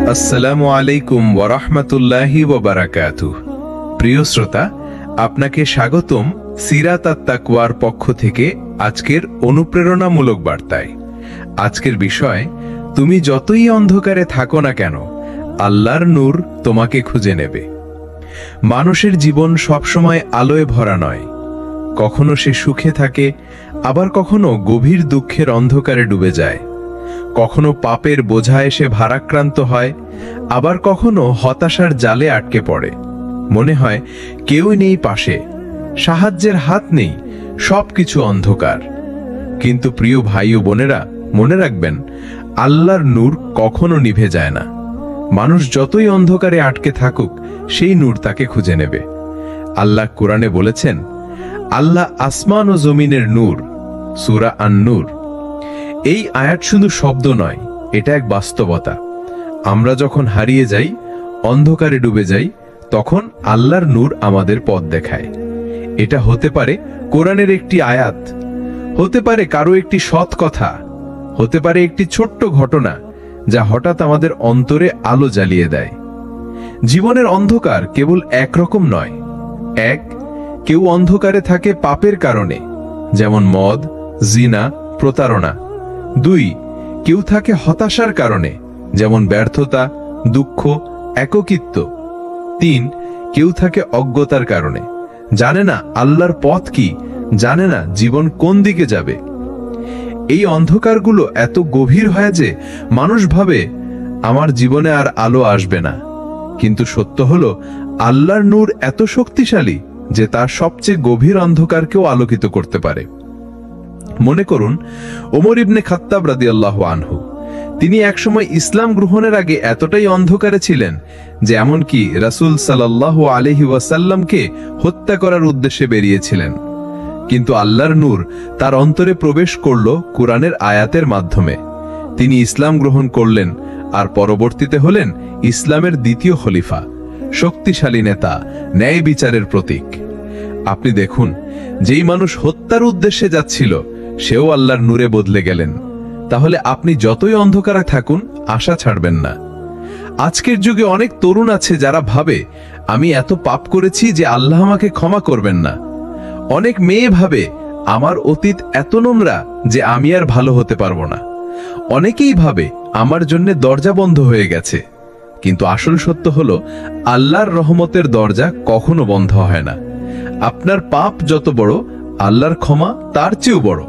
আসসালামু আলাইকুম ওয়া রাহমাতুল্লাহি ওয়া বারাকাতুহু। প্রিয় শ্রোতা, আপনাকে স্বাগতম সিরাত আত-তাকওয়ার পক্ষ থেকে আজকের অনুপ্রেরণামূলক বার্তায়। আজকের বিষয়, তুমি যতই অন্ধকারে থাকো না কেন, আল্লাহর নূর তোমাকে খুঁজে নেবে। মানুষের জীবন সবসময় আলোয় ভরা নয়। কখনো সে সুখে থাকে, আবার কখনো গভীর দুঃখের অন্ধকারে ডুবে যায়। কখনো পাপের বোঝা এসে ভারাক্রান্ত হয়, আবার কখনো হতাশার জালে আটকে পড়ে। মনে হয় কেউই নেই পাশে, সাহায্যের হাত নেই, সবকিছু অন্ধকার। কিন্তু প্রিয় ভাই ও বোনেরা, মনে রাখবেন, আল্লাহর নূর কখনো নিভে যায় না। মানুষ যতই অন্ধকারে আটকে থাকুক, সেই নূর তাকে খুঁজে নেবে। আল্লাহ কোরআনে বলেছেন, আল্লাহ আসমান ও জমিনের নূর, সূরা আন-নূর। এই আয়াত শুধু শব্দ নয়, এটা এক বাস্তবতা। আমরা যখন হারিয়ে যাই, অন্ধকারে ডুবে যাই, তখন আল্লাহর নূর আমাদের পথ দেখায়। এটা হতে পারে কোরআনের একটি আয়াত, হতে পারে কারো একটি সৎ কথা, হতে পারে একটি ছোট্ট ঘটনা যা হঠাৎ আমাদের অন্তরে আলো জ্বালিয়ে দেয়। জীবনের অন্ধকার কেবল একরকম নয়। এক, কেউ অন্ধকারে থাকে পাপের কারণে, যেমন মদ, জিনা, প্রতারণা। দুই, কেউ থাকে হতাশার কারণে, যেমন ব্যর্থতা, দুঃখ, একাকিত্ব। তিন, কেউ থাকে অজ্ঞতার কারণে, জানে না আল্লাহর পথ কি, জানে না জীবন কোন দিকে যাবে। এই অন্ধকারগুলো এত গভীর হয় যে মানুষ ভাবে, আমার জীবনে আর আলো আসবে না। কিন্তু সত্য হলো, আল্লাহর নূর এত শক্তিশালী যে তার সবচেয়ে গভীর অন্ধকারকেও আলোকিত করতে পারে। মনে করুন, ওমর ইবনে খাত্তাব রাদিয়াল্লাহু আনহু। তিনি একসময় ইসলাম গ্রহণের আগে এতটাই অন্ধকারে ছিলেন যে এমনকি রাসূল সাল্লাল্লাহু আলাইহি ওয়াসাল্লামকে হত্যা করার উদ্দেশ্যে বেরিয়েছিলেন। কিন্তু আল্লাহর নূর তার অন্তরে প্রবেশ করল কুরআনের আয়াতের মাধ্যমে। তিনি ইসলাম গ্রহণ করলেন, আর পরবর্তীতে হলেন ইসলামের দ্বিতীয় খলিফা, শক্তিশালী নেতা, ন্যায় বিচারের প্রতীক। আপনি দেখুন, যেই মানুষ হত্যার উদ্দেশ্যে যাচ্ছিল, সেও আল্লাহর নূরে বদলে গেলেন। তাহলে আপনি যতই অন্ধকারে থাকুন, আশা ছাড়বেন না। আজকের যুগে অনেক তরুণ আছে যারা ভাবে, আমি এত পাপ করেছি যে আল্লাহ আমাকে ক্ষমা করবেন না। অনেক মেয়ে ভাবে, আমার অতীত এত নোংরা যে আমি আর ভালো হতে পারবো না। অনেকেই ভাবে, আমার জন্য দরজা বন্ধ হয়ে গেছে। কিন্তু আসল সত্য হলো, আল্লাহর রহমতের দরজা কখনো বন্ধ হয় না। আপনার পাপ যত বড়, আল্লাহর ক্ষমা তার চেয়েও বড়।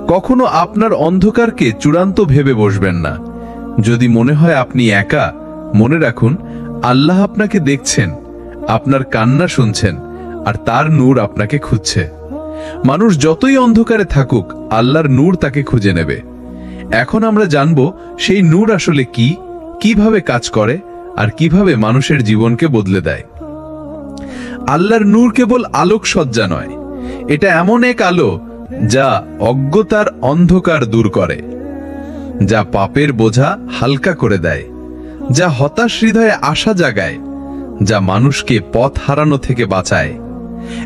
কখনো আপনার অন্ধকারকে চূড়ান্ত ভেবে বসবেন না। যদি মনে হয় আপনি একা, মনে রাখুন, আল্লাহ আপনাকে দেখছেন, আপনার কান্না শুনছেন, আর তার নূর আপনাকে খুঁজছে। মানুষ যতই অন্ধকারে থাকুক, আল্লাহর নূর তাকে খুঁজে নেবে। এখন আমরা জানব সেই নূর আসলে কি, কিভাবে কাজ করে, আর কিভাবে মানুষের জীবনকে বদলে দেয়। আল্লাহর নূর কেবল আলোকসজ্জা নয়, এটা এমন এক আলো যা অজ্ঞতার অন্ধকার দূর করে, যা পাপের বোঝা হালকা করে দেয়, যা হতাশ হৃদয়ে আশা জাগায়, যা মানুষকে পথ হারানো থেকে বাঁচায়।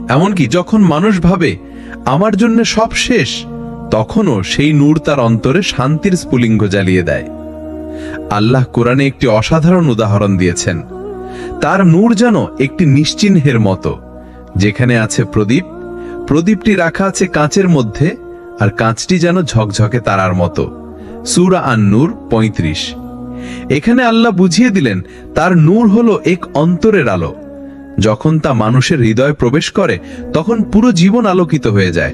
এমনকি যখন মানুষ ভাবে আমার জন্য সব শেষ, তখনও সেই নূর তার অন্তরে শান্তির স্ফুলিঙ্গ জ্বালিয়ে দেয়। আল্লাহ কোরআনে একটি অসাধারণ উদাহরণ দিয়েছেন। তার নূর যেন একটি নিশ্চিহ্নের মতো, যেখানে আছে প্রদীপ, প্রদীপটি রাখা আছে কাঁচের মধ্যে, আর কাঁচটি যেন ঝকঝকে তারার মতো। সূরা আন-নূর ৩৫। এখানে আল্লাহ বুঝিয়ে দিলেন, তার নূর হলো এক অন্তরের আলো। যখন তা মানুষের হৃদয়ে প্রবেশ করে, তখন পুরো জীবন আলোকিত হয়ে যায়।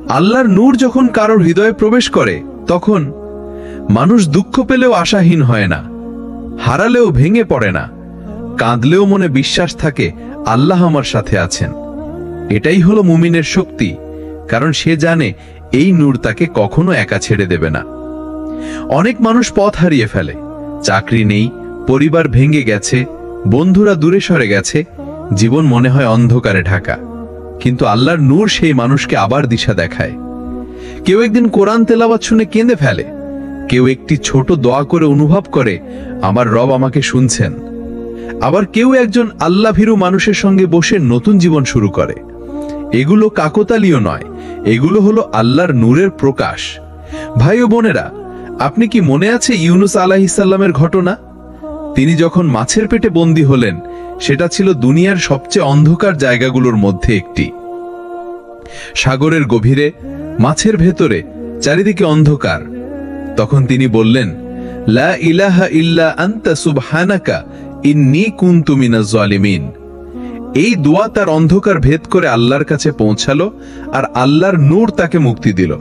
আল্লাহর নূর যখন কারোর হৃদয়ে প্রবেশ করে, তখন মানুষ দুঃখ পেলেও আশাহীন হয় না, হারালেও ভেঙে পড়ে না, কাঁদলেও মনে বিশ্বাস থাকে, আল্লাহ আমার সাথে আছেন। এটাই হলো মুমিনের শক্তি, কারণ সে জানে এই নূর তাকে কখনো একা ছেড়ে দেবে না। অনেক মানুষ পথ হারিয়ে ফেলে, চাকরি নেই, পরিবার ভেঙে গেছে, বন্ধুরা দূরে সরে গেছে, জীবন মনে হয় অন্ধকারে ঢাকা। কিন্তু আল্লাহর নূর সেই মানুষকে আবার দিশা দেখায়। কেউ একদিন কোরআন তেলাওয়াত শুনে কেঁদে ফেলে, কেউ একটি ছোট দোয়া করে অনুভব করে, আমার রব আমাকে শুনছেন। আবার কেউ একজন আল্লাহভীরু মানুষের সঙ্গে বসে নতুন জীবন শুরু করে। এগুলো কাকতালীয় নয়, এগুলো হলো আল্লাহর নূরের প্রকাশ। ভাই ও বোনেরা, আপনি কি মনে আছে ইউনুস আলাইহিসসালামের ঘটনা? তিনি যখন মাছের পেটে বন্দী হলেন, সেটা ছিল দুনিয়ার সবচেয়ে অন্ধকার জায়গাগুলোর মধ্যে একটি। সাগরের গভীরে, মাছের ভেতরে, চারিদিকে অন্ধকার। তখন তিনি বললেন, লা ইলাহা ইল্লা আনতা সুবহানাকা ইন্নী কুনতু মিনাজ জালিমিন। এই দোয়া তার অন্ধকার ভেদ করে আল্লাহর কাছে পৌঁছালো, আর আল্লাহর নূর তাকে মুক্তি দিল।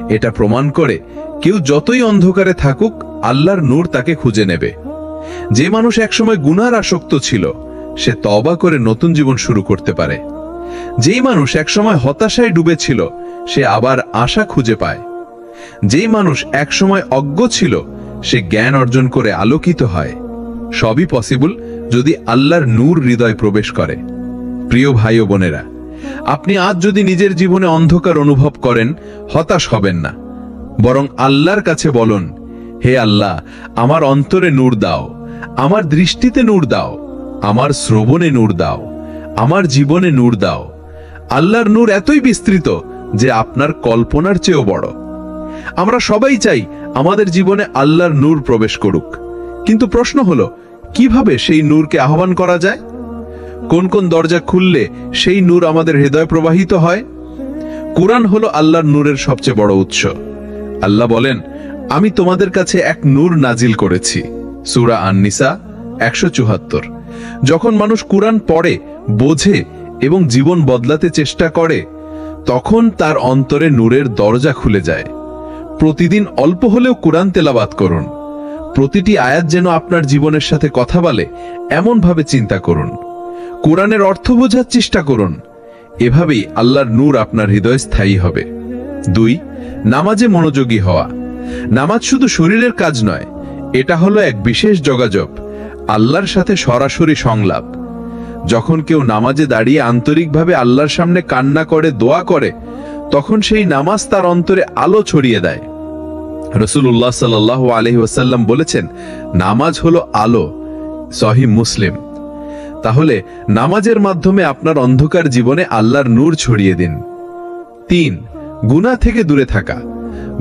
এটা প্রমাণ করে কেউ যতই অন্ধকারে থাকুক, আল্লাহর নূর তাকে খুঁজে নেবে। যে মানুষ একসময় গুনার আসক্ত ছিল, সে তওবা করে নতুন জীবন শুরু করতে পারে। যেই মানুষ একসময় হতাশায় ডুবেছিল, সে আবার আশা খুঁজে পায়। যেই মানুষ একসময় অজ্ঞ ছিল, সে জ্ঞান অর্জন করে আলোকিত হয়। সবই পসিবল যদি আল্লাহর নূর হৃদয় প্রবেশ করে। প্রিয় ভাই ও বোনেরা, আপনি আজ যদি নিজের জীবনে অন্ধকার অনুভব করেন, হতাশ হবেন না, বরং আল্লাহর কাছে বলুন, হে আল্লাহ, আমার অন্তরে নূর দাও, আমার দৃষ্টিতে নূর দাও, আমার শ্রবণে নূর দাও, আমার জীবনে নূর দাও। আল্লাহর নূর এতই বিস্তৃত যে আপনার কল্পনার চেয়েও বড়। আমরা সবাই চাই আমাদের জীবনে আল্লাহর নূর প্রবেশ করুক, কিন্তু প্রশ্ন হলো, কিভাবে সেই নূরকে আহ্বান করা যায়? কোন কোন দরজা খুললে সেই নূর আমাদের হৃদয়ে প্রবাহিত হয়? কুরআন হলো আল্লাহর নূরের সবচেয়ে বড় উৎস। আল্লাহ বলেন, আমি তোমাদের কাছে এক নূর নাজিল করেছি। সূরা আন-নিসা 174। যখন মানুষ কুরআন পড়ে, বোঝে এবং জীবন বদলাতে চেষ্টা করে, তখন তার অন্তরে নূরের দরজা খুলে যায়। প্রতিদিন অল্প হলেও কুরআন তেলাওয়াত করুন। প্রতিটি আয়াত যেন আপনার জীবনের সাথে কথা বলে, এমন ভাবে চিন্তা করুন। কুরআনের অর্থ বোঝার চেষ্টা করুন। এভাবেই আল্লাহর নূর আপনার হৃদয়ে স্থায়ী হবে। 2. নামাজে মনোযোগী হওয়া। নামাজ শুধু শরীরের কাজ নয়, এটা হলো এক বিশেষ যোগাযোগ, আল্লাহর সাথে সরাসরি সংলাপ। যখন কেউ নামাজে দাঁড়িয়ে আন্তরিকভাবে আল্লাহর সামনে কান্না করে, দোয়া করে, তখন সেই নামাজ তার অন্তরে আলো ছড়িয়ে দেয়। রাসূলুল্লাহ সাল্লাল্লাহু আলাইহি ওয়াসাল্লাম বলেছেন, নামাজ হলো আলো। সহিহ মুসলিম। তাহলে নামাজের মাধ্যমে আপনার অন্ধকার জীবনে আল্লাহর নূর ছড়িয়ে দিন। 3. গুনাহ থেকে দূরে থাকা।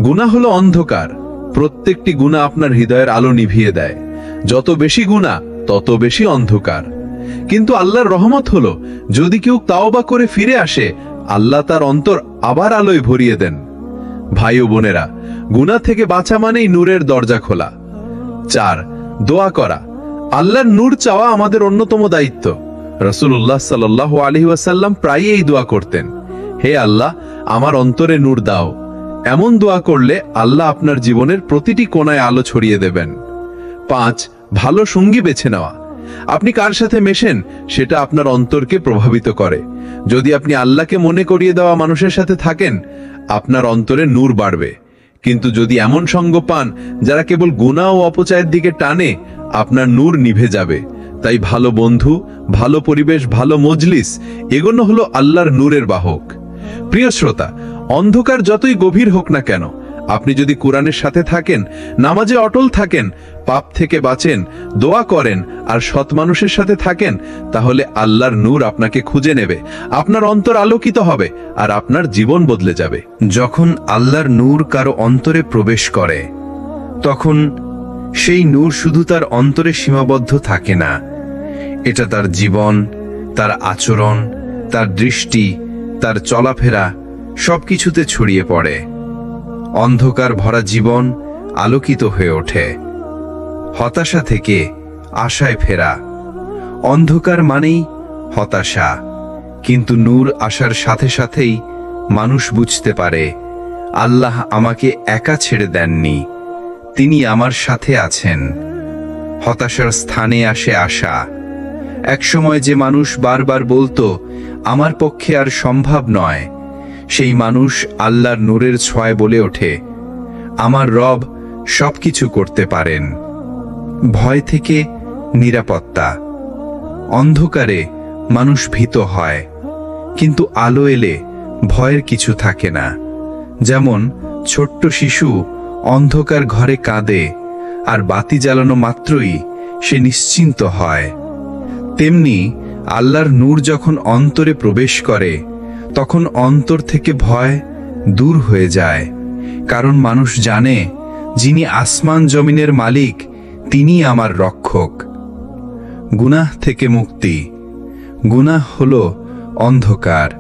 গুনাহ হলো অন্ধকার। প্রত্যেকটি গুনাহ আপনার হৃদয়ের আলো নিভিয়ে দেয়। যত বেশি গুনাহ, তত বেশি অন্ধকার। কিন্তু আল্লাহর রহমত হলো, যদি কেউ তাওবা করে ফিরে আসে, আল্লাহ তার অন্তর আবার আলোয় ভরিয়ে দেন। ভাই ও বোনেরা, গুনাহ থেকে বাঁচা মানেই নূরের দরজা খোলা। 4. দোয়া করা। আল্লাহর নূর চাওয়া আমাদের অন্যতম দায়িত্ব। রাসূলুল্লাহ সাল্লাল্লাহু আলাইহি ওয়াসাল্লাম প্রায়ই এই দোয়া করতেন, হে আল্লাহ, আমার অন্তরে নূর দাও। এমন দোয়া করলে আল্লাহ আপনার জীবনের প্রতিটি কোণায় আলো ছড়িয়ে দেবেন। 5. ভালো সঙ্গী বেছে নেওয়া। আপনি কার সাথে মেশেন, সেটা আপনার অন্তরকে প্রভাবিত করে। যদি আপনি আল্লাহকে মনে করিয়ে দেওয়া মানুষের সাথে থাকেন, আপনার অন্তরে নূর বাড়বে। কিন্তু যদি এমন সঙ্গ পান যারা কেবল গুনাহ ও অপচয়ের দিকে টানে, আপনার নূর নিভে যাবে। তাই ভালো বন্ধু, ভালো পরিবেশ, ভালো মজলিস, এগুলো হলো আল্লাহর নূরের বাহক। প্রিয় শ্রোতা, অন্ধকার যতই গভীর হোক না কেন, আপনি যদি কুরআনের সাথে থাকেন, নামাজে অটল থাকেন, পাপ থেকে বাঁচেন, দোয়া করেন আর সৎ মানুষের সাথে থাকেন, তাহলে আল্লাহর নূর আপনাকে খুঁজে নেবে, আপনার অন্তর আলোকিত হবে আর আপনার জীবন বদলে যাবে। যখন আল্লাহর নূর কারো অন্তরে প্রবেশ করে, তখন সেই নূর শুধু তার অন্তরে সীমাবদ্ধ থাকে না। এটা তার জীবন, তার আচরণ, তার দৃষ্টি, তার চলাফেরা সবকিছুতে ছড়িয়ে পড়ে। অন্ধকার ভরা জীবন আলোকিত হয়ে ওঠে। হতাশা থেকে আশায় ফেরা। অন্ধকার মানেই হতাশা, কিন্তু নূর আসার সাথে সাথেই মানুষ বুঝতে পারে, আল্লাহ আমাকে একা ছেড়ে দেননি, তিনি আমার সাথে আছেন। হতাশার স্থানে আসে আশা। একসময় যে মানুষ বারবার বলতো, আমার পক্ষে আর সম্ভব নয়, সেই মানুষ আল্লাহর নূরের ছোঁয়ায় বলে ওঠে, আমার রব সবকিছু করতে পারেন। ভয় থেকে নিরাপত্তা। অন্ধকারে মানুষ ভীত হয়, কিন্তু আলো এলে ভয়ের কিছু থাকে না। যেমন ছোট্ট শিশু অন্ধকার ঘরে কাঁদে, আর বাতি জ্বালানো মাত্রই সে নিশ্চিন্ত হয়। তেমনি আল্লাহর নূর যখন অন্তরে প্রবেশ করে, তখন অন্তর থেকে ভয় দূর হয়ে যায়। কারণ মানুষ জানে যিনি আসমান জমিনের মালিক, তিনি আমার রক্ষক। গুনাহ থেকে মুক্তি। গুনাহ হলো অন্ধকার,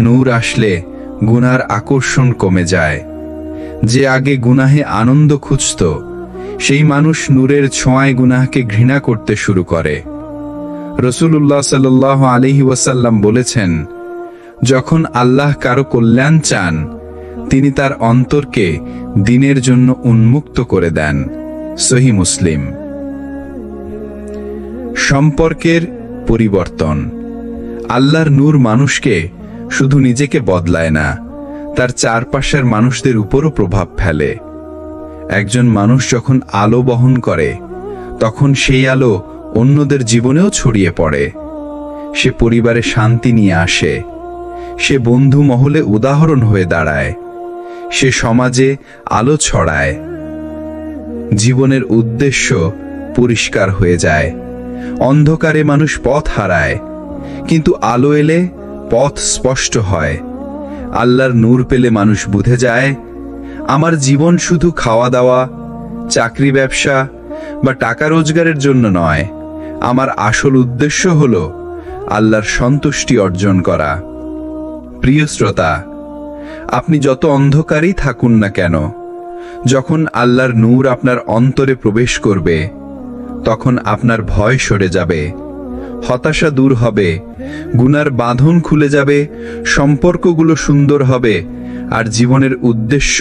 নূর আসলে গুনার আকর্ষণ কমে যায়। যে আগে গুনাহে আনন্দ খুঁজত, সেই মানুষ নূরের ছোঁয়ায় গুনাহকে ঘৃণা করতে শুরু করে। রাসূলুল্লাহ সাল্লাল্লাহু আলাইহি ওয়াসাল্লাম বলেছেন, যখন আল্লাহ কারো কল্যাণ চান, তিনি তার অন্তরকে দ্বীনের জন্য উন্মুক্ত করে দেন। সহিহ মুসলিম। সম্পর্কের পরিবর্তন। আল্লাহর নূর মানুষকে শুধু নিজেকে বদলায় না, তার চারপাশের মানুষদের উপরও প্রভাব ফেলে। একজন মানুষ যখন আলো বহন করে, তখন সেই আলো অন্যদের জীবনেও ছড়িয়ে পড়ে। সে পরিবারে শান্তি নিয়ে আসে, সে বন্ধু মহলে উদাহরণ হয়ে দাঁড়ায়, সে সমাজে আলো ছড়ায়। জীবনের উদ্দেশ্য পরিষ্কার হয়ে যায়। অন্ধকারে মানুষ পথ হারায়, কিন্তু আলো এলে পথ স্পষ্ট হয়। আল্লাহর নূর পেলে মানুষ বুঝে যায়, আমার জীবন শুধু খাওয়া দাওয়া, চাকরি, ব্যবসা বা টাকা রোজগারের জন্য নয়। আমার আসল উদ্দেশ্য হলো আল্লাহর সন্তুষ্টি অর্জন করা। প্রিয় শ্রোতা, আপনি যত অন্ধকারেই থাকুন না কেন, যখন আল্লাহর নূর আপনার অন্তরে প্রবেশ করবে, তখন আপনার ভয় সরে যাবে, হতাশা দূর হবে, গুনার বাঁধন খুলে যাবে, সম্পর্কগুলো সুন্দর হবে, আর জীবনের উদ্দেশ্য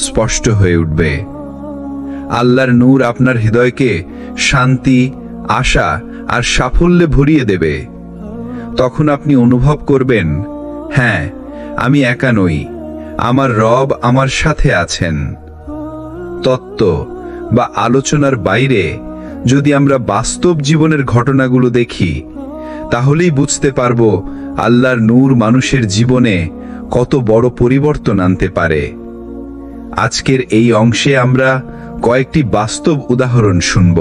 স্পষ্ট হয়ে উঠবে। আল্লাহর নূর আপনার হৃদয়কে শান্তি, আশা আর সাফল্যে ভরিয়ে দেবে। তখন আপনি অনুভব করবেন, হ্যাঁ, আমি একা নই, আমার রব আমার সাথে আছেন। তত্ত্ব বা আলোচনার বাইরে যদি আমরা বাস্তব জীবনের ঘটনাগুলো দেখি, তাহলেই বুঝতে পারব আল্লাহর নূর মানুষের জীবনে কত বড় পরিবর্তন আনতে পারে। আজকের এই অংশে আমরা কয়েকটি বাস্তব উদাহরণ শুনব।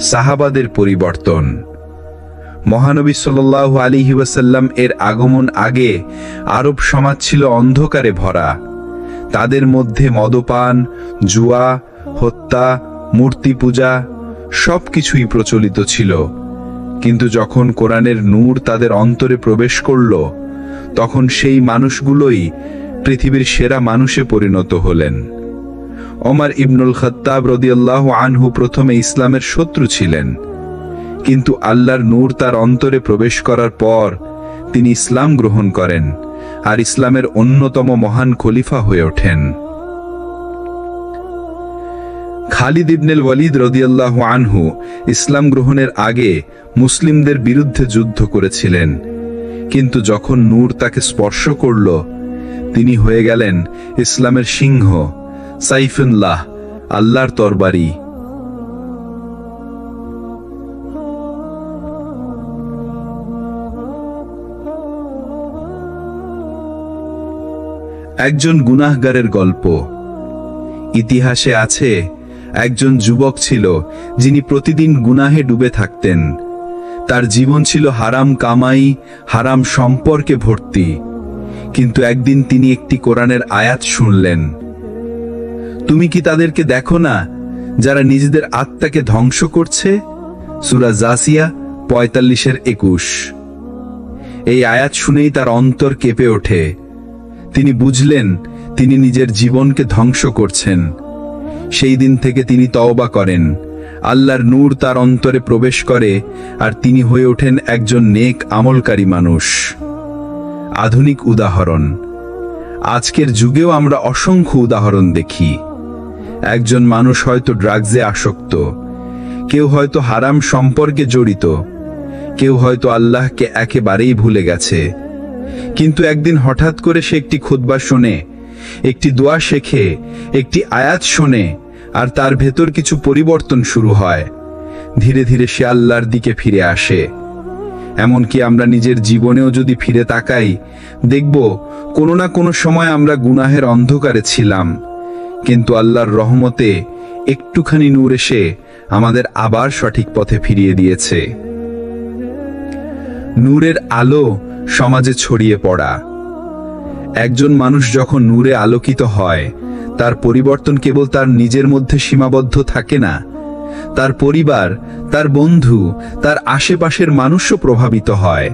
সাহাবাদের পরিবর্তন। মহানবী সাল্লাল্লাহু আলাইহি ওয়াসাল্লাম এর আগমন আগে আরব সমাজ ছিল অন্ধকারে ভরা। তাদের মধ্যে মদপান, জুয়া, হত্যা, মূর্তি পূজা সবকিছুই প্রচলিত ছিল। কিন্তু যখন কোরআনের নূর তাদের অন্তরে প্রবেশ করল, তখন সেই মানুষগুলোই পৃথিবীর সেরা মানুষে পরিণত হলেন। ওমর ইবনুল খাত্তাব রাদিয়াল্লাহু আনহু প্রথমে ইসলামের শত্রু ছিলেন, কিন্তু আল্লাহর নূর তার অন্তরে প্রবেশ করার পর তিনি ইসলাম গ্রহণ করেন আর ইসলামের অন্যতম মহান খলিফা হয়ে ওঠেন। খালিদ ইবনুল ওয়ালিদ রাদিয়াল্লাহু আনহু ইসলাম গ্রহণের আগে মুসলিমদের বিরুদ্ধে যুদ্ধ করেছিলেন, কিন্তু যখন নূর তাকে স্পর্শ করল, তিনি হয়ে গেলেন ইসলামের সিংহ, সাইফুল্লাহ, আল্লাহর তরবারি। একজন গুনাহগারের গল্প। ইতিহাসে আছে, একজন যুবক ছিল যিনি প্রতিদিন গুনাহে ডুবে থাকতেন। তার জীবন ছিল হারাম কামাই, হারাম সম্পর্কে ভর্তি। কিন্তু একদিন তিনি একটি কোরআনের আয়াত শুনলেন। তুমি কি তাদেরকে দেখো না যারা নিজেদের আত্মাকে ধ্বংস করছে? সূরা জাসিয়া 45:21। এই আয়াত শুনেই তার অন্তর কেঁপে ওঠে। তিনি বুঝলেন তিনি নিজের জীবনকে ধ্বংস করছেন। সেই দিন থেকে তিনি তওবা করেন, আল্লাহর নূর তার অন্তরে প্রবেশ করে আর তিনি হয়ে ওঠেন একজন নেক আমলকারী মানুষ। আধুনিক উদাহরণ। আজকের যুগেও আমরা অসংখ্য উদাহরণ দেখি। একজন মানুষ হয়তো ড্রাগসে আসক্ত, কেউ হয়তো হারাম সম্পর্কে জড়িত, কেউ হয়তো আল্লাহকে একেবারেই ভুলে গেছে। কিন্তু একদিন হঠাৎ করে সে একটি খুতবা শোনে, একটি দোয়া শেখে, একটি আয়াত শোনে, আর তার ভেতর কিছু পরিবর্তন শুরু হয়। ধীরে ধীরে সে আল্লাহর দিকে ফিরে আসে। এমনকি আমরা নিজের জীবনেও যদি ফিরে তাকাই, দেখব কোনো না কোনো সময় আমরা গুনাহের অন্ধকারে ছিলাম, কিন্তু আল্লাহর রহমতে একটুখানি নূর এসে আমাদের আবার সঠিক পথে ফিরিয়ে দিয়েছে। নূরের আলো সমাজে ছড়িয়ে পড়া। একজন মানুষ যখন নূরে আলোকিত হয়, তার পরিবর্তন কেবল তার নিজের মধ্যে সীমাবদ্ধ থাকে না, তার পরিবার, তার বন্ধু, তার আশেপাশের মানুষও প্রভাবিত হয়।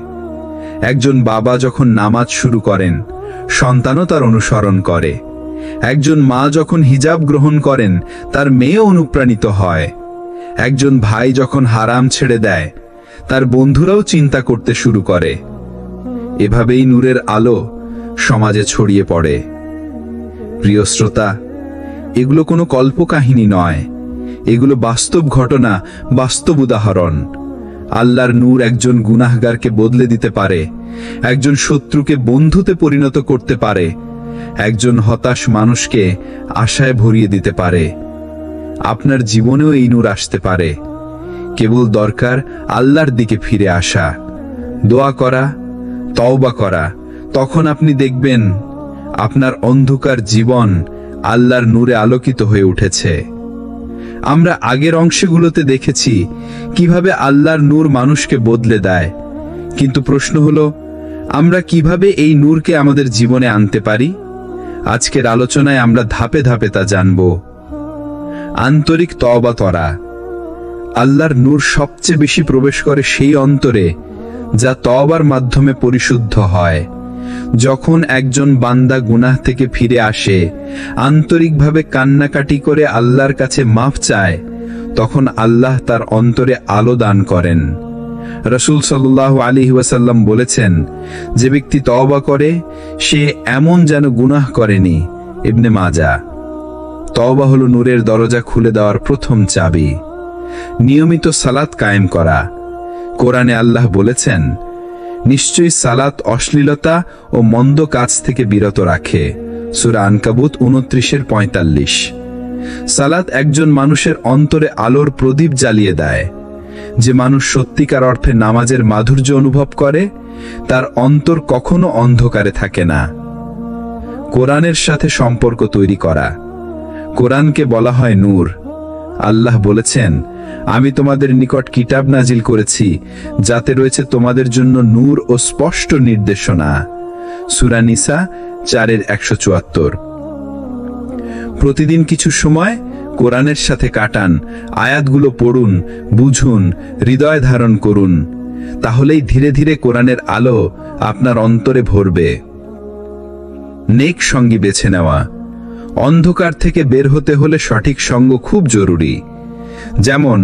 একজন বাবা যখন নামাজ শুরু করেন, সন্তানও তার অনুসরণ করে। একজন মা যখন হিজাব গ্রহণ করেন, তার মেয়েও অনুপ্রাণিত হয়। একজন ভাই যখন হারাম ছেড়ে দেয়, তার বন্ধুরাও চিন্তা করতে শুরু করে। এভাবেই নূরের আলো সমাজে ছড়িয়ে পড়ে। প্রিয় শ্রোতা, এগুলো কোনো কল্পকাহিনী নয়, এগুলো বাস্তব ঘটনা, বাস্তব উদাহরণ। আল্লাহর নূর একজন গুনাহগারকে বদলে দিতে পারে, একজন শত্রুকে বন্ধুতে পরিণত করতে পারে, একজন হতাশ মানুষকে আশায় ভরিয়ে দিতে পারে। আপনার জীবনেও এই নূর আসতে পারে। কেবল দরকার আল্লাহর দিকে ফিরে আসা, দোয়া করা, তওবা করা। তখন আপনি দেখবেন আপনার অন্ধকার জীবন আল্লাহর নূরে আলোকিত হয়ে উঠেছে। আমরা আগের অংশগুলোতে দেখেছি কিভাবে আল্লাহর নূর মানুষকে বদলে দেয়, কিন্তু প্রশ্ন হলো, আমরা কিভাবে এই নূরকে আমাদের জীবনে আনতে পারি? আজকের আলোচনায় আমরা ধাপে ধাপে তা জানব। আন্তরিক তওবা করা। আল্লাহর নূর সবচেয়ে বেশি প্রবেশ করে সেই অন্তরে যা তওবার মাধ্যমে পরিশুদ্ধ হয়। যখন একজন বান্দা গুনাহ থেকে ফিরে আসে, আন্তরিকভাবে কান্নাকাটি করে আল্লাহর কাছে মাফ চায়, তখন আল্লাহ তার অন্তরে আলো দান করেন। রাসূল সাল্লাল্লাহু আলাইহি ওয়াসাল্লাম বলেছেন, যে ব্যক্তি তওবা করে সে এমন যেন গুনাহ করেনি। ইবনে মাজাহ। তওবা হলো নূরের দরজা খুলে দেওয়ার প্রথম চাবি। নিয়মিত সালাত কায়েম করা। কোরআনে আল্লাহ বলেছেন, নিশ্চয়ই সালাত অশ্লীলতা ও মন্দ কাজ থেকে বিরত রাখে। সূরা আনকাবুত 29:45। সালাত একজন মানুষের অন্তরে আলোর প্রদীপ জ্বালিয়ে দেয়। যে মানুষ সত্যিকার অর্থে নামাজের মাধুর্য অনুভব করে, তার অন্তর কখনো অন্ধকারে থাকে না। কোরআনের সাথে সম্পর্ক তৈরি করা। কোরআনকে বলা হয় নূর। আল্লাহ বলেছেন, আমি তোমাদের নিকট কিতাব নাজিল করেছি যাতে রয়েছে তোমাদের জন্য নূর ও স্পষ্ট নির্দেশনা। সূরা নিসা 4:174। প্রতিদিন কিছু সময় কোরআনের সাথে কাটান, আয়াতগুলো পড়ুন, বুঝুন, হৃদয় ধারণ করুন। তাহলেই ধীরে ধীরে কোরআনের আলো আপনার অন্তরে ভরবে। নেক সঙ্গী বেছে নেওয়া। অন্ধকার থেকে বের হতে হলে সঠিক সঙ্গ খুব জরুরি। যেমন,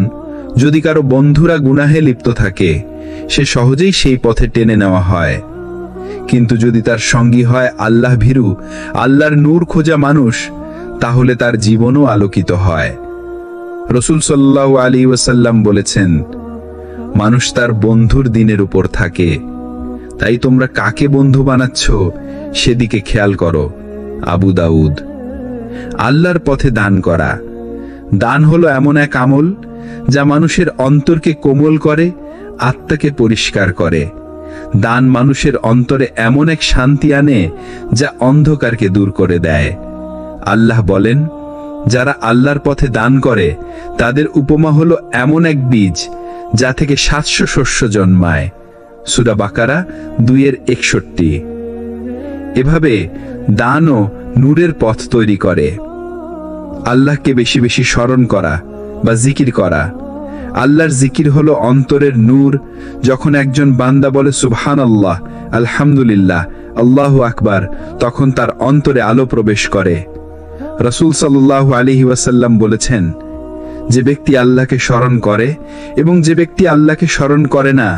যদি কারো বন্ধুরা গুনাহে লিপ্ত থাকে, সে সহজেই সেই পথে টেনে নেওয়া হয়। কিন্তু যদি তার সঙ্গী হয় আল্লাহ ভীরু, আল্লাহর নূর খোঁজা মানুষ, তাহলে তার জীবনও আলোকিত হয়। রাসূল সাল্লাল্লাহু আলাইহি ওয়াসাল্লাম বলেছেন, মানুষ তার বন্ধুর দিনের উপর থাকে। তাই তোমরা কাকে বন্ধু বানাচ্ছ সেদিকে খেয়াল করো। আবু দাউদ। আল্লাহর পথে দান করা। দান হলো এমন এক আমল যা মানুষের অন্তরকে কোমল করে, আত্মাকে পরিষ্কার করে। দান মানুষের অন্তরে এমন এক শান্তি আনে যা অন্ধকারকে দূর করে দেয়। আল্লাহ বলেন, যারা আল্লাহর পথে দান করে তাদের উপমা হলো এমন এক বীজ যা থেকে 700 শস্য জন্মায়। সূরা বাকারা 2:61। এভাবে দানও নূরের পথ তৈরি করে। আল্লাহকে বেশি বেশি স্মরণ করা বা জিকির করা। আল্লাহর জিকির হলো অন্তরের নূর। যখন একজন বান্দা বলে সুবহানাল্লাহ, আলহামদুলিল্লাহ, আল্লাহু আকবার, তখন তার অন্তরে আলো প্রবেশ করে। রাসূল সাল্লাল্লাহু আলাইহি ওয়াসাল্লাম বলেছেন, যে ব্যক্তি আল্লাহকে স্মরণ করে এবং যে ব্যক্তি আল্লাহকে স্মরণ করে না,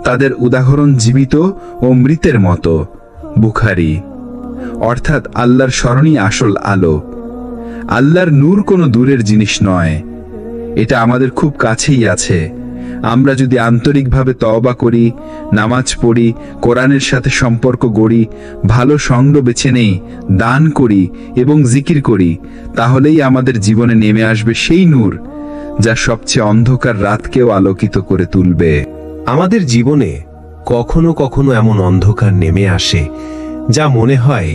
তাদের উদাহরণ জীবিত ও মৃতের মতো। বুখারী। অর্থাৎ আল্লাহর স্মরণই আসল আলো। আল্লাহর নূর কোনো দূরের জিনিস নয়, এটা আমাদের খুব কাছেই আছে। আমরা যদি আন্তরিকভাবে তওবা করি, নামাজ পড়ি, কোরআনের সাথে সম্পর্ক গড়ি, ভালো সঙ্গ বেছে নেই, দান করি এবং জিকির করি, তাহলেই আমাদের জীবনে নেমে আসবে সেই নূর যা সবচেয়ে অন্ধকার রাতকেও আলোকিত করে তুলবে। আমাদের জীবনে কখনো কখনো এমন অন্ধকার নেমে আসে যা মনে হয়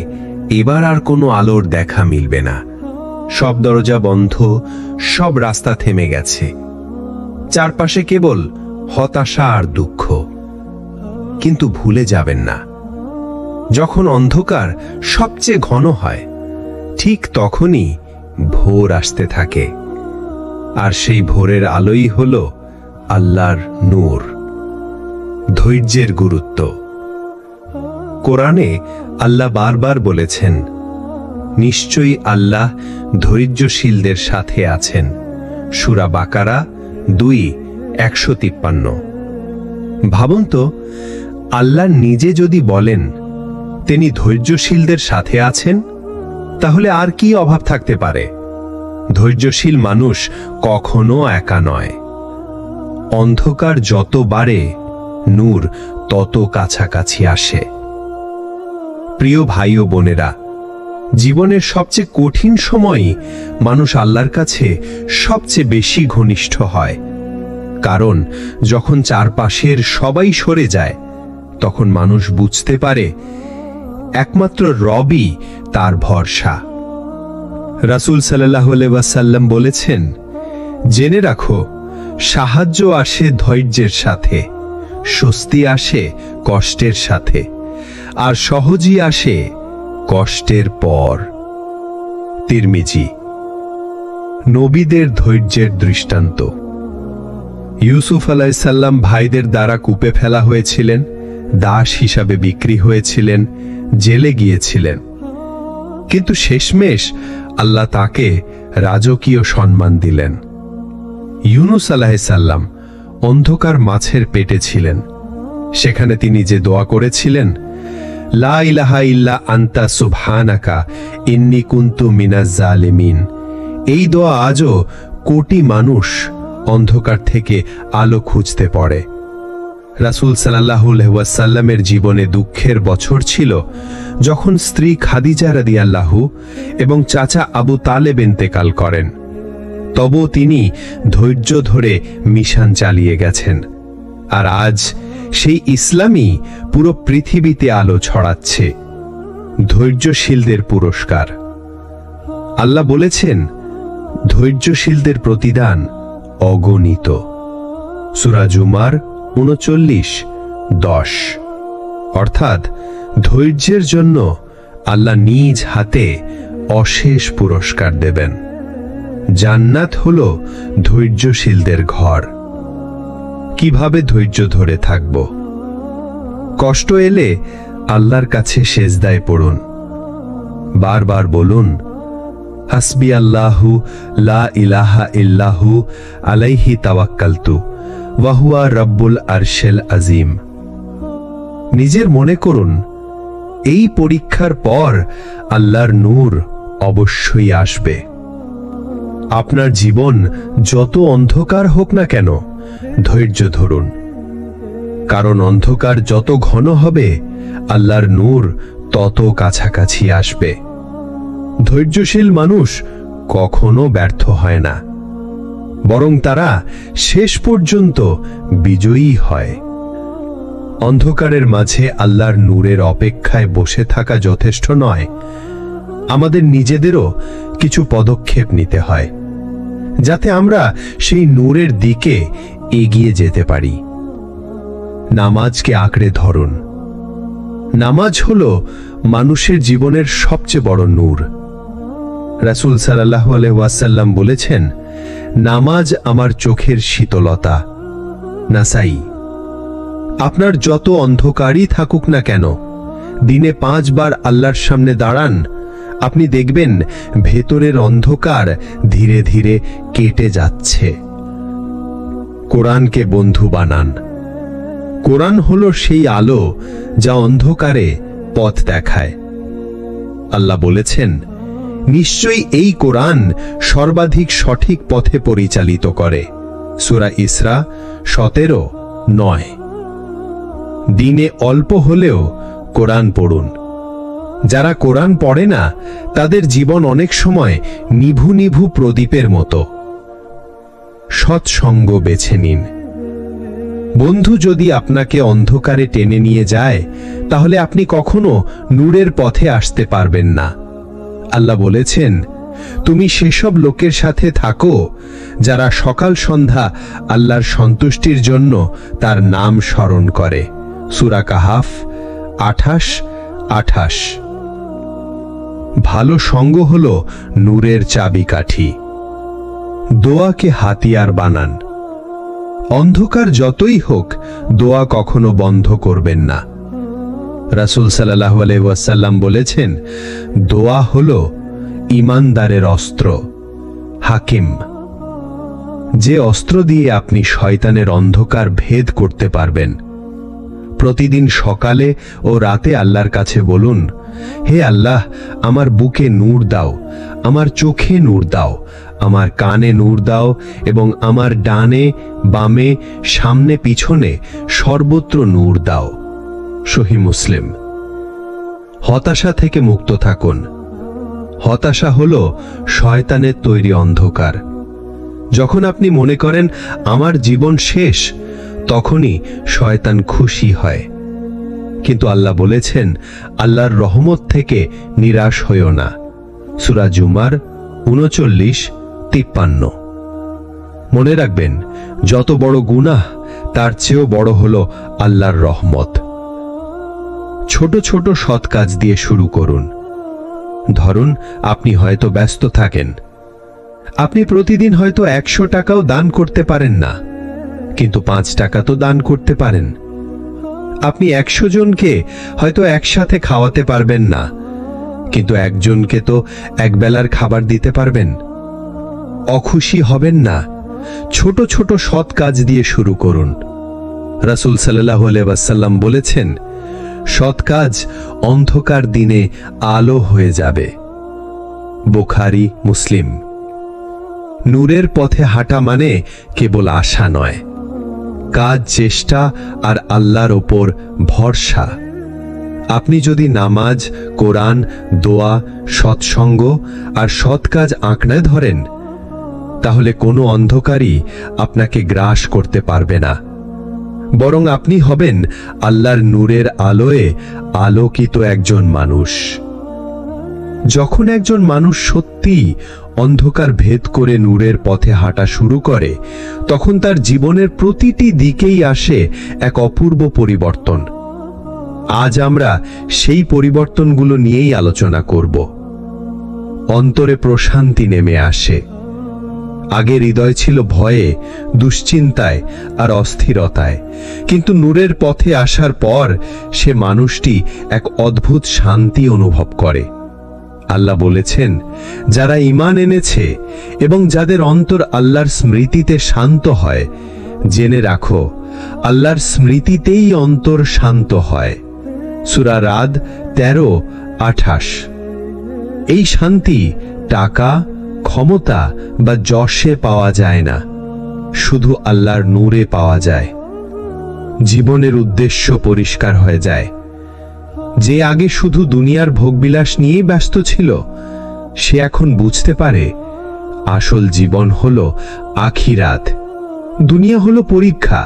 এবার আর কোনো আলোর দেখা মিলবে না। সব দরজা বন্ধ, সব রাস্তা থেমে গেছে, চারপাশে কেবল হতাশা আর দুঃখ। কিন্তু ভুলে যাবেন না, যখন অন্ধকার সবচেয়ে ঘন হয়, ঠিক তখনই ভোর আসতে থাকে, আর সেই ভোরের আলোই হল আল্লাহর নূর। ধৈর্যের গুরুত্ব। কোরআনে আল্লাহ বারবার বলেছেন, নিশ্চয়ই আল্লাহ ধৈর্যশীলদের সাথে আছেন। সূরা বাকারা 2:153। ভাবুন তো, আল্লাহ নিজে যদি বলেন তিনি ধৈর্যশীলদের সাথে আছেন, তাহলে আর কি অভাব থাকতে পারে? ধৈর্যশীল মানুষ কখনো একা নয়। অন্ধকার যত বাড়ে, নূর তত কাছাকাছি আসে। প্রিয় ভাই ও বোনেরা, জীবনের সবচেয়ে কঠিন সময়ই মানুষ আল্লাহর কাছে সবচেয়ে বেশি ঘনিষ্ঠ হয়। কারণ যখন চারপাশের সবাই সরে যায়, তখন মানুষ বুঝতে পারে একমাত্র রবই তার ভরসা। রাসূল সাল্লাল্লাহু আলাইহি ওয়াসাল্লাম বলেছেন, জেনে রাখো, সাহায্য আসে ধৈর্যের সাথে, স্বস্তি আসে কষ্টের সাথে, আর সহজই আসে কষ্টের পর। তিরমিজি। নবীদের ধৈর্যের দৃষ্টান্ত। ইউসুফ আলাইহিস সালাম ভাইদের দ্বারা কূপে ফেলা হয়েছিলেন, দাস হিসাবে বিক্রি হয়েছিলেন, জেলে গিয়েছিলেন, কিন্তু শেষমেশ আল্লাহ তাকে রাজকীয় সম্মান দিলেন। ইউনুস আলাইহিস সালাম অন্ধকার মাছের পেটে ছিলেন, সেখানে তিনি যে দোয়া করেছিলেন, লা ইলাহা ইল্লা আনতা সুবহানাকা ইন্নী কুনতু মিনাজ জালিমিন, এই দোয়া আজও কোটি মানুষ অন্ধকার থেকে আলো খুঁজতে পড়ে। রাসূল সাল্লাল্লাহু আলাইহি ওয়াসাল্লামের জীবনে দুঃখের বছর ছিল, যখন স্ত্রী খাদিজা রাদিয়াল্লাহু এবং চাচা আবু তালেব ইন্তেকাল করেন। তবুও তিনি ধৈর্য ধরে মিশন চালিয়ে গেছেন, আর আজ সেই ইসলামই পুরো পৃথিবীতে আলো ছড়াচ্ছে। ধৈর্যশীলদের পুরস্কার। আল্লাহ বলেছেন, ধৈর্যশীলদের প্রতিদান অগণিত। সূরা জুমার 39:10। অর্থাৎ ধৈর্যের জন্য আল্লাহ নিজ হাতে অশেষ পুরস্কার দেবেন। জান্নাত হলো ধৈর্যশীলদের ঘর। কিভাবে ধৈর্য ধরে থাকব? কষ্ট এলে আল্লাহর কাছে সেজদায় পড়ুন, বারবার বলুন, হাসবি আল্লাহু লা ইলাহা ইল্লাহু আলাইহি তাওয়াক্কালতু ওয়া হুয়া রাব্বুল আরশিল আজিম। নিজের মনে করুন, এই পরীক্ষার পর আল্লাহর নূর অবশ্যই আসবে। আপনার জীবন যত অন্ধকার হোক না কেন, ধৈর্য ধরুন, কারণ অন্ধকার যত ঘন হবে, আল্লাহর নূর তত কাছাকাছি আসবে। ধৈর্যশীল মানুষ কখনো ব্যর্থ হয় না, বরং তারা শেষ পর্যন্ত বিজয়ী হয়। অন্ধকারের মাঝে আল্লাহর নূরের অপেক্ষায় বসে থাকা যথেষ্ট নয়, আমাদের নিজেদেরও কিছু পদক্ষেপ নিতে হয়, যাতে আমরা সেই নূরের দিকে এগিয়ে যেতে পারি। নামাজকে আঁকড়ে ধরুন। নামাজ হলো মানুষের জীবনের সবচেয়ে বড় নূর। রাসূল সাল্লাল্লাহু আলাইহি ওয়াসাল্লাম বলেছেন, নামাজ আমার চোখের শীতলতা। নাসাই। আপনার যত অন্ধকারই থাকুক না কেন, দিনে 5 বার আল্লাহর সামনে দাঁড়ান, আপনি দেখবেন ভেতরের অন্ধকার ধীরে ধীরে কেটে যাচ্ছে। কোরআনকে বন্ধু বানান। কোরআন হলো সেই আলো যা অন্ধকারে পথ দেখায়। আল্লাহ বলেছেন, নিশ্চয়ই এই কোরআন সর্বাধিক সঠিক পথে পরিচালিত করে। সূরা ইসরা 17:9। দিনে অল্প হলেও কোরআন পড়ুন। যারা কোরআন পড়ে না, তাদের জীবন অনেক সময় নিভু নিভু প্রদীপের মতো। সৎসঙ্গ বেছে নিন। বন্ধু যদি আপনাকে অন্ধকারে টেনে নিয়ে যায়, তাহলে আপনি কখনো নূরের পথে আসতে পারবেন না। আল্লাহ বলেছেন, তুমি সেসব লোকের সাথে থাকো যারা সকাল সন্ধ্যা আল্লাহর সন্তুষ্টির জন্য তার নাম স্মরণ করে। সূরা কাহাফ 28:28। ভালো সঙ্গ হলো নূরের চাবিকাঠি। দোয়াকে হাতিয়ার বানান। অন্ধকার যতই হোক, দোয়া কখনো বন্ধ করবেন না। রাসূল সাল্লাল্লাহু আলাইহি ওয়াসাল্লাম বলেছেন, দোয়া হলো ঈমানদারের অস্ত্র। হাকিম, যে অস্ত্র দিয়ে আপনি শয়তানের অন্ধকার ভেদ করতে পারবেন। প্রতিদিন সকালে ও রাতে আল্লাহর কাছে বলুন, হে আল্লাহ, আমার বুকে নূর দাও, আমার চোখে নূর দাও, আমার কানে নূর দাও এবং আমার ডানে বামে সামনে পিছনে সর্বত্র নূর দাও। সহিহ মুসলিম। হতাশা থেকে মুক্ত থাকুন। হতাশা হলো শয়তানের তৈরি অন্ধকার। যখন আপনি মনে করেন আমার জীবন শেষ, তখনই শয়তান খুশি হয়। কিন্তু আল্লাহ বলেছেন, আল্লাহর রহমত থেকে নিরাশ হইও না। সূরা জুমার 39-53। মনে রাখবেন, যত বড় গুনাহ তার চেয়েও বড় হলো আল্লাহর রহমত। ছোট ছোট সৎ কাজ দিয়ে শুরু করুন। ধরুন, আপনি হয়তো ব্যস্ত থাকেন। আপনি প্রতিদিন হয়তো 100 টাকাও দান করতে পারেন না, কিন্তু 5 টাকা তো দান করতে পারেন। আপনি 100 জনকে হয়তো একসাথে খাওয়াতে পারবেন না, কিন্তু একজনকে তো একবেলার খাবার দিতে পারবেন। অখুশি হবেন না, ছোট ছোট সৎ কাজ দিয়ে শুরু করুন। রাসূল সাল্লাল্লাহু আলাইহি ওয়াসাল্লাম বলেছেন, সৎ কাজ অন্ধকার দিনে আলো হয়ে যাবে। বুখারী, মুসলিম। নূরের পথে হাঁটা মানে কেবল আশা নয়, কাজ, চেষ্টা আর আল্লাহর ওপর ভরসা। আপনি যদি নামাজ, কোরআন, দোয়া, সৎসঙ্গ আর সৎ কাজ আঁকড়ে ধরেন, তাহলে কোনো অন্ধকারই আপনাকে গ্রাস করতে পারবে না। বরং আপনি হবেন আল্লাহর নূরের আলোয় আলোকিত একজন মানুষ। যখন একজন মানুষ সত্যি অন্ধকার ভেদ করে নূরের পথে হাঁটা শুরু করে, তখন তার জীবনের প্রতিটি দিকেই আসে এক অপূর্ব পরিবর্তন। আজ আমরা সেই পরিবর্তনগুলো নিয়েই আলোচনা করব। অন্তরে প্রশান্তি নেমে আসে। আগে হৃদয় ছিল ভয়ে, দুশ্চিন্তায় আর অস্থিরতায়, কিন্তু নূরের পথে আসার পর সে মানুষটি এক অদ্ভুত শান্তি অনুভব করে। আল্লাহ বলেছেন, যারা ঈমান এনেছে এবং যাদের অন্তর আল্লাহর স্মৃতিতে শান্ত হয়, জেনে রাখো, আল্লাহর স্মৃতিতেই অন্তর শান্ত হয়। সূরা রাদ 13-28। এই শান্তি টাকা, ক্ষমতা বা যশে পাওয়া যায় না, শুধু আল্লাহর নূরে পাওয়া যায়। জীবনের উদ্দেশ্য পরিষ্কার হয়ে যায়। যে আগে শুধু দুনিয়ার ভোগবিলাস নিয়েই ব্যস্ত ছিল, সে এখন বুঝতে পারে আসল জীবন হলো আখিরাত। দুনিয়া হলো পরীক্ষা,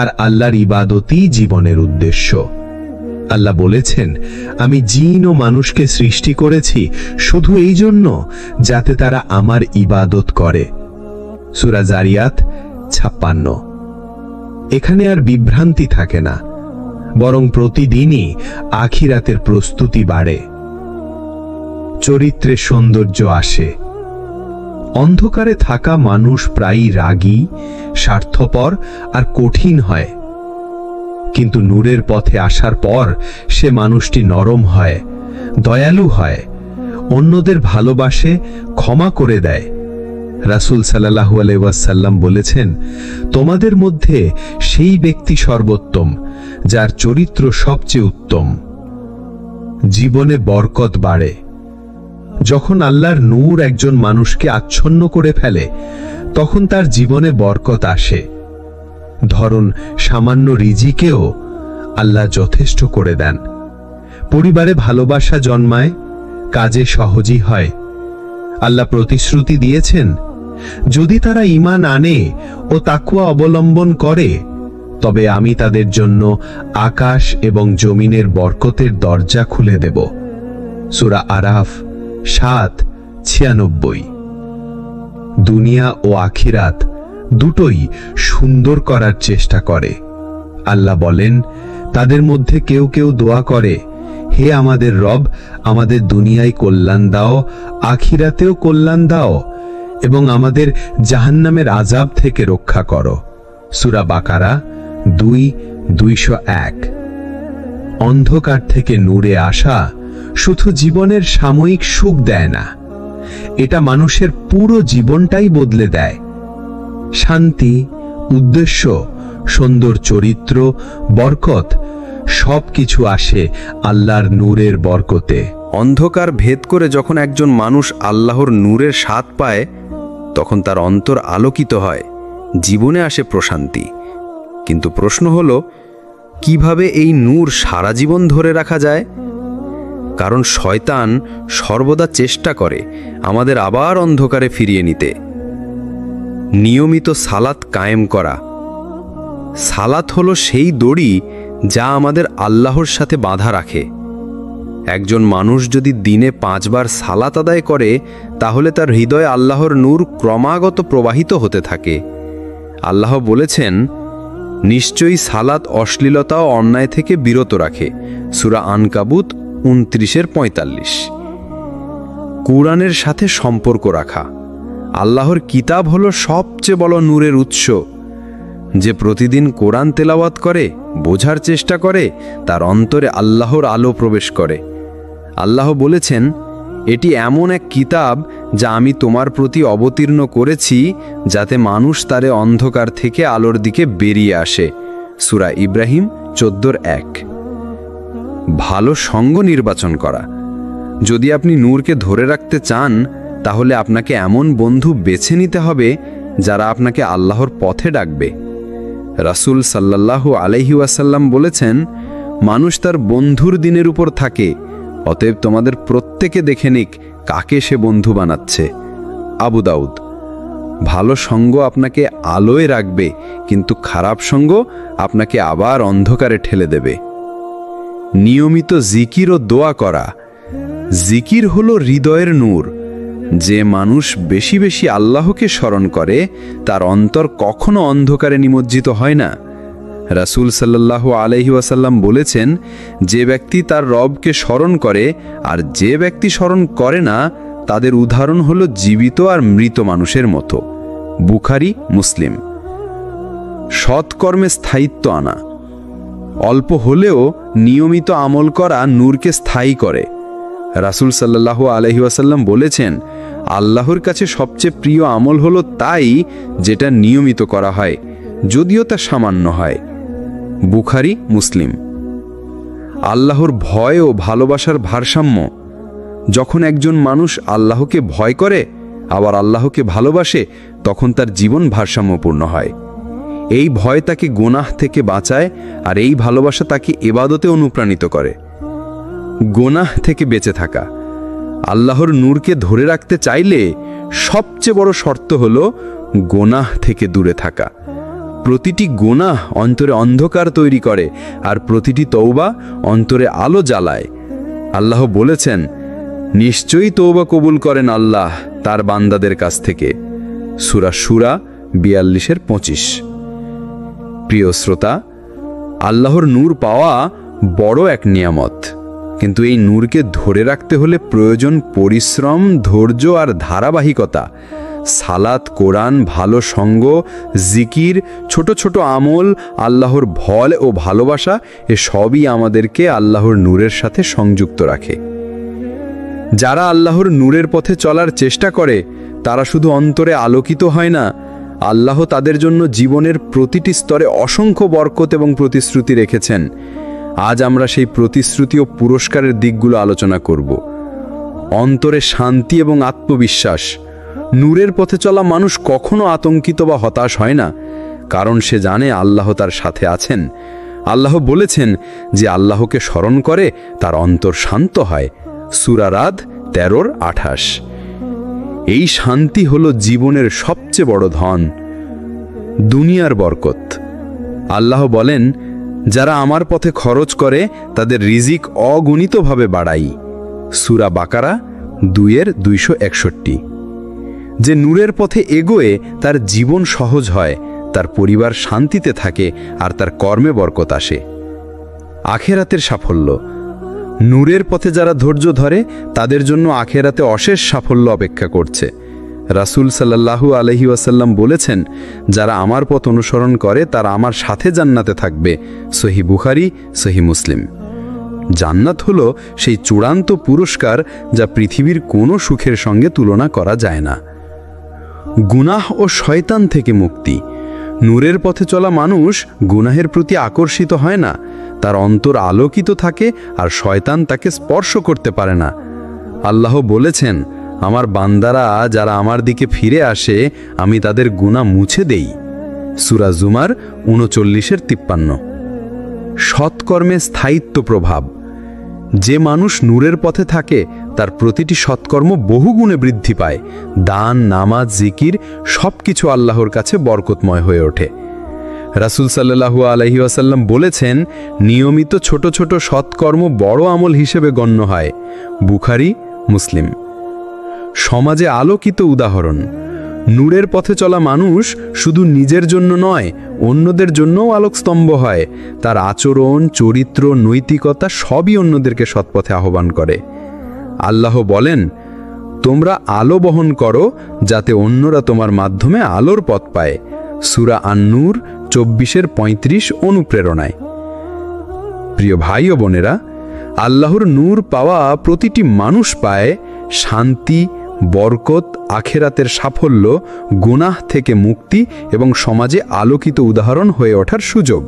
আর আল্লাহর ইবাদতই জীবনের উদ্দেশ্য। আল্লাহ বলেছেন, আমি জিন ও মানুষকে সৃষ্টি করেছি শুধু এই জন্য যাতে তারা আমার ইবাদত করে। সূরা জারিয়াত 56। এখানে আর বিভ্রান্তি থাকে না, বরং প্রতিদিনই আখিরাতের প্রস্তুতি বাড়ে। চরিত্রে সৌন্দর্য আসে। অন্ধকারে থাকা মানুষ প্রায়ই রাগী, স্বার্থপর আর কঠিন হয়, কিন্তু নূরের পথে আসার পর সে মানুষটি নরম হয়, দয়ালু হয়, অন্যদের ভালোবাসে, ক্ষমা করে দেয়। রাসূল সাল্লাল্লাহু আলাইহি ওয়াসাল্লাম বলেছেন, তোমাদের মধ্যে সেই ব্যক্তি সর্বোত্তম যার চরিত্র সবচেয়ে উত্তম। জীবনে বরকত বাড়ে। যখন আল্লাহর নূর একজন মানুষকে আচ্ছন্ন করে ফেলে, তখন তার জীবনে বরকত আসে। ধরুন, সামান্য রিজিকেও আল্লাহ যথেষ্ট করে দেন। পরিবারে ভালোবাসা জন্মায়, কাজে সহজই হয়। আল্লাহ প্রতিশ্রুতি দিয়েছেন, যদি তারা ঈমান আনে ও তাকওয়া অবলম্বন করে, তবে আমি তাদের জন্য আকাশ এবং জমিনের বরকতের দরজা খুলে দেব। সূরা আরাফ 7-96। দুনিয়া ও আখিরাত দুটোই সুন্দর করার চেষ্টা করে। আল্লাহ বলেন, তাদের মধ্যে কেউ কেউ দোয়া করে, হে আমাদের রব, আমাদের দুনিয়ায় কল্যাণ দাও, আখিরাতেও কল্যাণ দাও এবং আমাদের জাহান্নামের আযাব থেকে রক্ষা করো। সূরা বাকারা 2:201। অন্ধকার থেকে নূরে আসা শুধু জীবনের সাময়িক সুখ দেয় না, এটা মানুষের পুরো জীবনটাই বদলে দেয়। শান্তি, উদ্দেশ্য, সুন্দর চরিত্র, বরকত সবকিছু আসে আল্লাহর নূরের বরকতে। অন্ধকার ভেদ করে যখন একজন মানুষ আল্লাহর নূরের স্বাদ পায়, তখন তার অন্তর আলোকিত হয়, জীবনে আসে প্রশান্তি। কিন্তু প্রশ্ন হলো, কিভাবে এই নূর সারা জীবন ধরে রাখা যায়? কারণ শয়তান সর্বদা চেষ্টা করে আমাদের আবার অন্ধকারে ফিরিয়ে নিতে। নিয়মিত সালাত কায়েম করা। সালাত হলো সেই দড়ি যা আমাদের আল্লাহর সাথে বাঁধা রাখে। একজন মানুষ যদি দিনে 5 বার সালাত আদায় করে, তাহলে তার হৃদয়ে আল্লাহর নূর ক্রমাগত প্রবাহিত হতে থাকে। আল্লাহ বলেছেন, নিশ্চয়ই সালাত অশ্লীলতা ও অন্যায় থেকে বিরত রাখে। সূরা আনকাবুত 29:45। কুরআনের সাথে সম্পর্ক রাখা। আল্লাহর কিতাব হলো সবচেয়ে বড় নূরের উৎস। যে প্রতিদিন কোরআন তেলাওয়াত করে, বোঝার চেষ্টা করে, তার অন্তরে আল্লাহর আলো প্রবেশ করে। আল্লাহ বলেছেন, এটি এমন এক কিতাব যা আমি তোমার প্রতি অবতীর্ণ করেছি, যাতে মানুষ তারে অন্ধকার থেকে আলোর দিকে বেরিয়ে আসে। সূরা ইব্রাহিম 14:1। ভালো সঙ্গ নির্বাচন করা। যদি আপনি নূরকে ধরে রাখতে চান, তাহলে আপনাকে এমন বন্ধু বেছে নিতে হবে যারা আপনাকে আল্লাহর পথে ডাকবে। রাসূল সাল্লাল্লাহু আলাইহি ওয়াসাল্লাম বলেছেন, মানুষ তার বন্ধুর দিনের উপর থাকে, অতএব তোমাদের প্রত্যেকে দেখে নিক কাকে সে বন্ধু বানাচ্ছে। আবু দাউদ। ভালো সঙ্গ আপনাকে আলোয় রাখবে, কিন্তু খারাপ সঙ্গ আপনাকে আবার অন্ধকারে ঠেলে দেবে। নিয়মিত জিকির ও দোয়া করা। জিকির হলো হৃদয়ের নূর। যে মানুষ বেশি বেশি আল্লাহকে স্মরণ করে, তার অন্তর কখনো অন্ধকারে নিমজ্জিত হয় না। রাসূল সাল্লাল্লাহু আলাইহি ওয়াসাল্লাম বলেছেন, যে ব্যক্তি তার রবকে স্মরণ করে আর যে ব্যক্তি স্মরণ করে না, তাদের উদাহরণ হলো জীবিত আর মৃত মানুষের মতো। বুখারী, মুসলিম। সৎকর্মে স্থায়িত্ব আনা। অল্প হলেও নিয়মিত আমল করা নূরকে স্থায়ী করে। রাসূল সাল্লাল্লাহু আলাইহি ওয়াসাল্লাম বলেছেন, আল্লাহর কাছে সবচেয়ে প্রিয় আমল হলো তাই যেটা নিয়মিত করা হয়, যদিও তা সামান্য হয়। বুখারী, মুসলিম। আল্লাহর ভয় ও ভালোবাসার ভারসাম্য। যখন একজন মানুষ আল্লাহকে ভয় করে আবার আল্লাহকে ভালোবাসে, তখন তার জীবন ভারসাম্যপূর্ণ হয়। এই ভয় তাকে গুনাহ থেকে বাঁচায়, আর এই ভালোবাসা তাকে ইবাদতে অনুপ্রাণিত করে। গুনাহ থেকে বেঁচে থাকা। আল্লাহর নূরকে ধরে রাখতে চাইলে সবচেয়ে বড় শর্ত হলো গুনাহ থেকে দূরে থাকা। প্রতিটি গুনাহ অন্তরে অন্ধকার তৈরি করে, আর প্রতিটি তওবা অন্তরে আলো জ্বালায়। আল্লাহ বলেছেন, নিশ্চয়ই তওবা কবুল করেন আল্লাহ তার বান্দাদের কাছ থেকে। সূরা শুরা 42:25। প্রিয় শ্রোতা, আল্লাহর নূর পাওয়া বড় এক নিয়ামত, কিন্তু এই নূরকে ধরে রাখতে হলে প্রয়োজন পরিশ্রম, ধৈর্য আর ধারাবাহিকতা। সালাত, কোরআন, ভালো সঙ্গ, জিকির, ছোট ছোট আমল, আল্লাহর ভয় ও ভালোবাসা, এ সবই আমাদেরকে আল্লাহর নূরের সাথে সংযুক্ত রাখে। যারা আল্লাহর নূরের পথে চলার চেষ্টা করে, তারা শুধু অন্তরে আলোকিত হয় না, আল্লাহ তাদের জন্য জীবনের প্রতিটি স্তরে অসংখ্য বরকত এবং প্রতিশ্রুতি রেখেছেন। আজ আমরা সেই প্রতিশ্রুতি ও পুরস্কারের দিকগুলো আলোচনা করব। অন্তরে শান্তি এবং আত্মবিশ্বাস। নূরের পথে চলা মানুষ কখনো আতঙ্কিত বা হতাশ হয় না, কারণ সে জানে আল্লাহ তার সাথে আছেন। আল্লাহ বলেছেন যে আল্লাহকে স্মরণ করে তার অন্তর শান্ত হয়। সূরা রাদ 13:28। এই শান্তি হলো জীবনের সবচেয়ে বড় ধন। দুনিয়ার বরকত। আল্লাহ বলেন, যারা আমার পথে খরচ করে তাদের রিজিক অগণিতভাবে বাড়াই। সূরা বাকারা 2:261। যে নূরের পথে এগোয় তার জীবন সহজ হয়, তার পরিবার শান্তিতে থাকে আর তার কর্মে বরকত আসে। আখেরাতের সাফল্য। নূরের পথে যারা ধৈর্য ধরে তাদের জন্য আখেরাতে অশেষ সাফল্য অপেক্ষা করছে। রাসূল সাল্লাল্লাহু আলাইহি ওয়াসাল্লাম বলেছেন, যারা আমার পথ অনুসরণ করে তারা আমার সাথে জান্নাতে থাকবে। সহিহ বুখারী, সহিহ মুসলিম। জান্নাত হলো সেই চূড়ান্ত পুরস্কার যা পৃথিবীর কোনো সুখের সঙ্গে তুলনা করা যায় না। গুনাহ ও শয়তান থেকে মুক্তি। নূরের পথে চলা মানুষ গুনাহের প্রতি আকর্ষিত হয় না, তার অন্তর আলোকিত থাকে আর শয়তান তাকে স্পর্শ করতে পারে না। আল্লাহ বলেছেন, আমার বান্দারা যারা আমার দিকে ফিরে আসে আমি তাদের গুনাহ মুছে দেই। সূরা জুমার 39:53। সৎকর্মে স্থায়িত্ব প্রভাব। যে মানুষ নূরের পথে থাকে তার প্রতিটি সৎকর্ম বহুগুণে বৃদ্ধি পায়। দান, নামাজ, জিকির সবকিছু আল্লাহর কাছে বরকতময় হয়ে ওঠে। রাসূল সাল্লাল্লাহু আলাইহি ওয়াসাল্লাম বলেছেন, নিয়মিত ছোট ছোট সৎকর্ম বড় আমল হিসেবে গণ্য হয়। বুখারী, মুসলিম। সমাজে আলোকিত উদাহরণ। নূরের পথে চলা মানুষ শুধু নিজের জন্য নয়, অন্যদের জন্যও আলোকস্তম্ভ হয়। তার আচরণ, চরিত্র, নৈতিকতা সবই অন্যদেরকে সৎপথে আহ্বান করে। আল্লাহ বলেন, তোমরা আলো বহন করো যাতে অন্যরা তোমার মাধ্যমে আলোর পথ পায়। সূরা আন-নূর 24:35 অনুপ্রেরণায়। প্রিয় ভাই ও বোনেরা, আল্লাহর নূর পাওয়া প্রতিটি মানুষ পায় শান্তি, বরকত, আখেরাতের সাফল্য, গুনাহ থেকে মুক্তি এবং সমাজে আলোকিত উদাহরণ হয়ে ওঠার সুযোগ।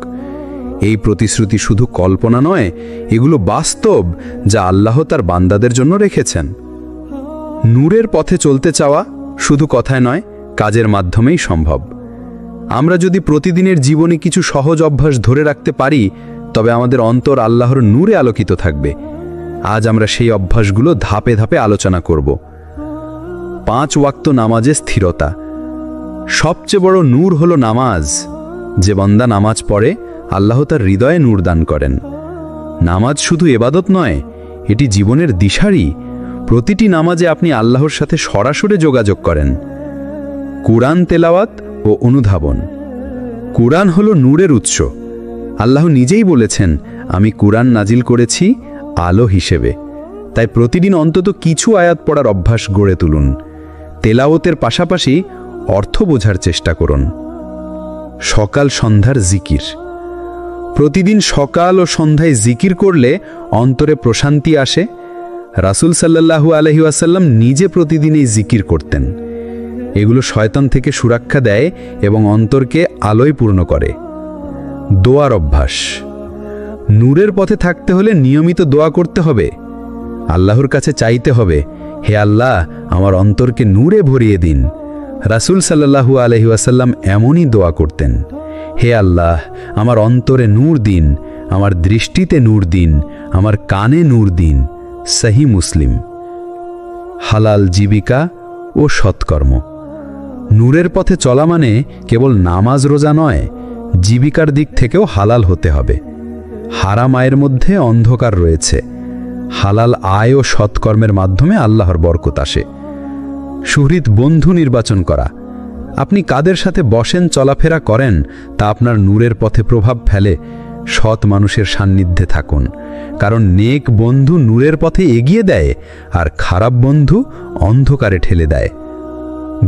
এই প্রতিশ্রুতি শুধু কল্পনা নয়, এগুলো বাস্তব যা আল্লাহ তার বান্দাদের জন্য রেখেছেন। নূরের পথে চলতে চাওয়া শুধু কথায় নয়, কাজের মাধ্যমেই সম্ভব। আমরা যদি প্রতিদিনের জীবনে কিছু সহজ অভ্যাস ধরে রাখতে পারি তবে আমাদের অন্তর আল্লাহর নূরে আলোকিত থাকবে। আজ আমরা সেই অভ্যাসগুলো ধাপে ধাপে আলোচনা করব। 5 ওয়াক্ত নামাজে স্থিরতা। সবচেয়ে বড় নূর হলো নামাজ। যে বান্দা নামাজ পড়ে আল্লাহ তার হৃদয়ে নূর দান করেন। নামাজ শুধু ইবাদত নয়, এটি জীবনের দিশারি। প্রতিটি নামাজে আপনি আল্লাহর সাথে সরাসরি যোগাযোগ করেন। কুরআন তেলাওয়াত ও অনুধাবন। কুরআন হলো নূরের উৎস। আল্লাহ নিজেই বলেছেন, আমি কুরআন নাজিল করেছি আলো হিসেবে। তাই প্রতিদিন অন্তত কিছু আয়াত পড়ার অভ্যাস গড়ে তুলুন। তেলাওয়াতের পাশাপাশি অর্থ বোঝার চেষ্টা করুন। সকাল সন্ধ্যার জিকির। প্রতিদিন সকাল ও সন্ধ্যায় জিকির করলে অন্তরে প্রশান্তি আসে। রাসূল সাল্লাল্লাহু আলাইহি ওয়াসাল্লাম নিজে প্রতিদিন এই জিকির করতেন। এগুলো শয়তান থেকে সুরক্ষা দেয় এবং অন্তরকে আলোয় পূর্ণ করে। দোয়ার অভ্যাস। নূরের পথে থাকতে হলে নিয়মিত দোয়া করতে হবে। আল্লাহর কাছে চাইতে হবে, হে আল্লাহ, আমার অন্তরকে নূরে ভরিয়ে দিন। রাসূল সাল্লাল্লাহু আলাইহি ওয়াসাল্লাম এমনই দোয়া করতেন, হে আল্লাহ, আমার অন্তরে নূর দিন, আমার দৃষ্টিতে নূর দিন, আমার কানে নূর দিন। সহিহ মুসলিম। হালাল জীবিকা ও সৎকর্ম। নূরের পথে চলা মানে কেবল নামাজ রোজা নয়, জীবিকার দিক থেকেও হালাল হতে হবে। হারাম আয়ের মধ্যে অন্ধকার রয়েছে। হালাল আয় ও সৎকর্মের মাধ্যমে আল্লাহর বরকত আসে। সুহৃদ বন্ধু নির্বাচন করা। আপনি কাদের সাথে বসেন, চলাফেরা করেন তা আপনার নূরের পথে প্রভাব ফেলে। সৎ মানুষের সান্নিধ্যে থাকুন, কারণ নেক বন্ধু নূরের পথে এগিয়ে দেয় আর খারাপ বন্ধু অন্ধকারে ঠেলে দেয়।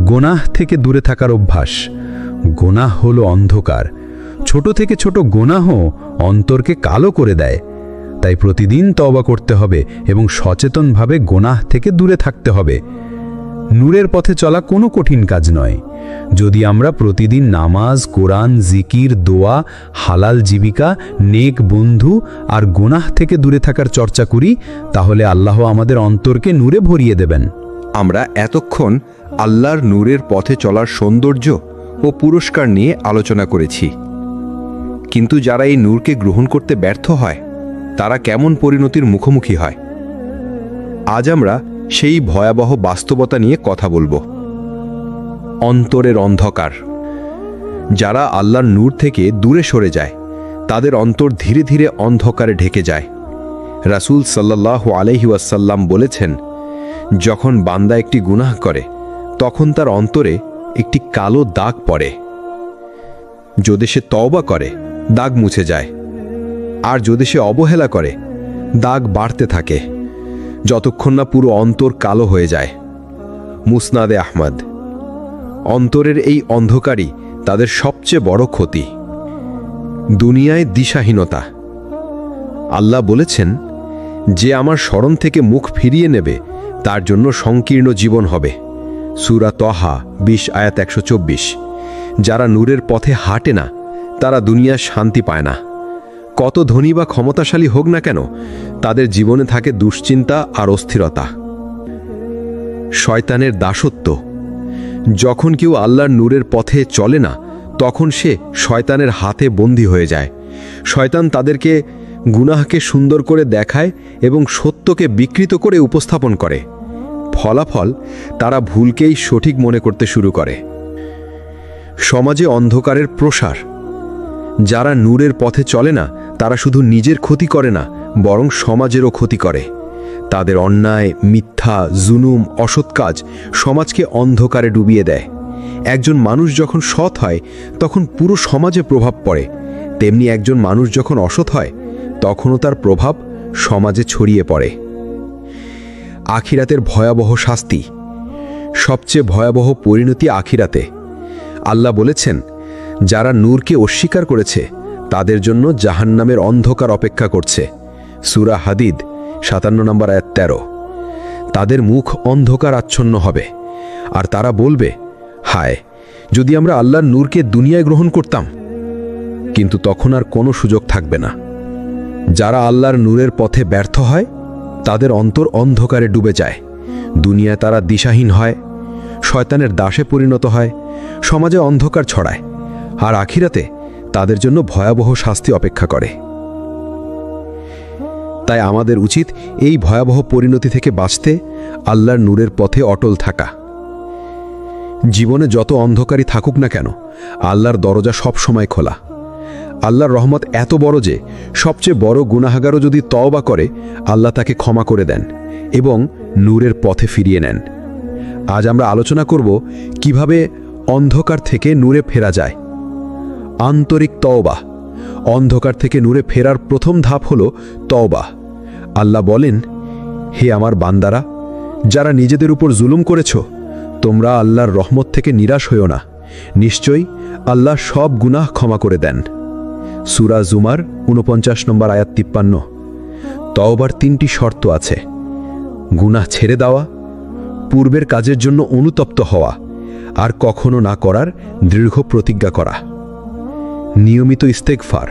গুনাহ থেকে দূরে থাকার অভ্যাস। গুনাহ হলো অন্ধকার। ছোট থেকে ছোট গুনাহও অন্তরকে কালো করে দেয়। তাই প্রতিদিন তওবা করতে হবে এবং সচেতনভাবে গুনাহ থেকে দূরে থাকতে হবে। নূরের পথে চলা কোনো কঠিন কাজ নয়। যদি আমরা প্রতিদিন নামাজ, কোরআন, জিকির, দোয়া, হালাল জীবিকা, নেক বন্ধু আর গুনাহ থেকে দূরে থাকার চর্চা করি, তাহলে আল্লাহ আমাদের অন্তরকে নূরে ভরিয়ে দেবেন। আমরা এতক্ষণ আল্লাহর নূরের পথে চলার সৌন্দর্য ও পুরস্কার নিয়ে আলোচনা করেছি। কিন্তু যারা এই নূরকে গ্রহণ করতে ব্যর্থ হয় তারা কেমন পরিণতির মুখোমুখি হয়? আজ আমরা সেই ভয়াবহ বাস্তবতা নিয়ে কথা বলবো। অন্তরের অন্ধকার। যারা আল্লাহর নূর থেকে দূরে সরে যায় তাদের অন্তর ধীরে ধীরে অন্ধকারে ঢেকে যায়। রাসূল সাল্লাল্লাহু আলাইহি ওয়াসাল্লাম বলেছেন, যখন বান্দা একটি গুনাহ করে তখন তার অন্তরে একটি কালো দাগ পড়ে। যদি সে তওবা করে দাগ মুছে যায়, আর যদি সে অবহেলা করে দাগ বাড়তে থাকে যতক্ষণ না পুরো অন্তর কালো হয়ে যায়। মুসনাদে আহমদ। অন্তরের এই অন্ধকারই তাদের সবচেয়ে বড় ক্ষতি। দুনিয়ায় দিশাহীনতা। আল্লাহ বলেছেন, যে আমার স্মরণ থেকে মুখ ফিরিয়ে নেবে তার জন্য সংকীর্ণ জীবন হবে। সূরা তহা 20 আয়াত 124। যারা নূরের পথে হাঁটে না তারা দুনিয়ার শান্তি পায় না। কত ধনী বা ক্ষমতাশালী হোক না কেন, তাদের জীবনে থাকে দুশ্চিন্তা আর অস্থিরতা। শয়তানের দাসত্ব। যখন কেউ আল্লাহর নূরের পথে চলে না তখন সে শয়তানের হাতে বন্দী হয়ে যায়। শয়তান তাদেরকে গুনাহকে সুন্দর করে দেখায় এবং সত্যকে বিকৃত করে উপস্থাপন করে। ফলাফল তারা ভুলকেই সঠিক মনে করতে শুরু করে। সমাজে অন্ধকারের প্রসার। যারা নূরের পথে চলে না তারা শুধু নিজের ক্ষতি করে না, বরং সমাজেরও ক্ষতি করে। তাদের অন্যায়, মিথ্যা, জুলুম, অসৎ কাজ সমাজকে অন্ধকারে ডুবিয়ে দেয়। একজন মানুষ যখন সৎ হয় তখন পুরো সমাজে প্রভাব পড়ে, তেমনি একজন মানুষ যখন অসৎ হয় তখনও তার প্রভাব সমাজে ছড়িয়ে পড়ে। আখিরাতের ভয়াবহ শাস্তি। সবচেয়ে ভয়াবহ পরিণতি আখিরাতে। আল্লাহ বলেছেন, যারা নূরকে অস্বীকার করেছে তাদের জন্য জাহান্নামের অন্ধকার অপেক্ষা করছে। সূরা হাদিদ 57 নম্বর আয়াত 13। তাদের মুখ অন্ধকার আচ্ছন্ন হবে আর তারা বলবে, হায়, যদি আমরা আল্লাহর নূরকে দুনিয়ায় গ্রহণ করতাম। কিন্তু তখন আর কোনো সুযোগ থাকবে না। যারা আল্লাহর নূরের পথে ব্যর্থ হয় তাদের অন্তর অন্ধকারে ডুবে যায়। দুনিয়ায় তারা দিশাহীন হয়, শয়তানের দাসে পরিণত হয়, সমাজে অন্ধকার ছড়ায়, আর আখিরাতে তাদের জন্য ভয়াবহ শাস্তি অপেক্ষা করে। তাই আমাদের উচিত এই ভয়াবহ পরিণতি থেকে বাঁচতে আল্লাহর নূরের পথে অটল থাকা। জীবনে যত অন্ধকারই থাকুক না কেন, আল্লাহর দরজা সব সময় খোলা। আল্লাহর রহমত এত বড় যে সবচেয়ে বড় গুনাহগারও যদি তওবা করে আল্লাহ তাকে ক্ষমা করে দেন এবং নূরের পথে ফিরিয়ে নেন। আজ আমরা আলোচনা করব কিভাবে অন্ধকার থেকে নূরে ফেরা যায়। আন্তরিক তওবা। অন্ধকার থেকে নূরে ফেরার প্রথম ধাপ হল তওবা। আল্লাহ বলেন, হে আমার বান্দারা, যারা নিজেদের উপর জুলুম করেছ, তোমরা আল্লাহর রহমত থেকে নিরাশ হইও না। নিশ্চয়ই আল্লাহ সব গুনাহ ক্ষমা করে দেন। সূরা জুমার 49 নম্বর আয়াত 53। তওবার 3টি শর্ত আছে: গুনাহ ছেড়ে দেওয়া, পূর্বের কাজের জন্য অনুতপ্ত হওয়া, আর কখনো না করার দৃঢ় প্রতিজ্ঞা করা। নিয়মিত ইস্তেগফার।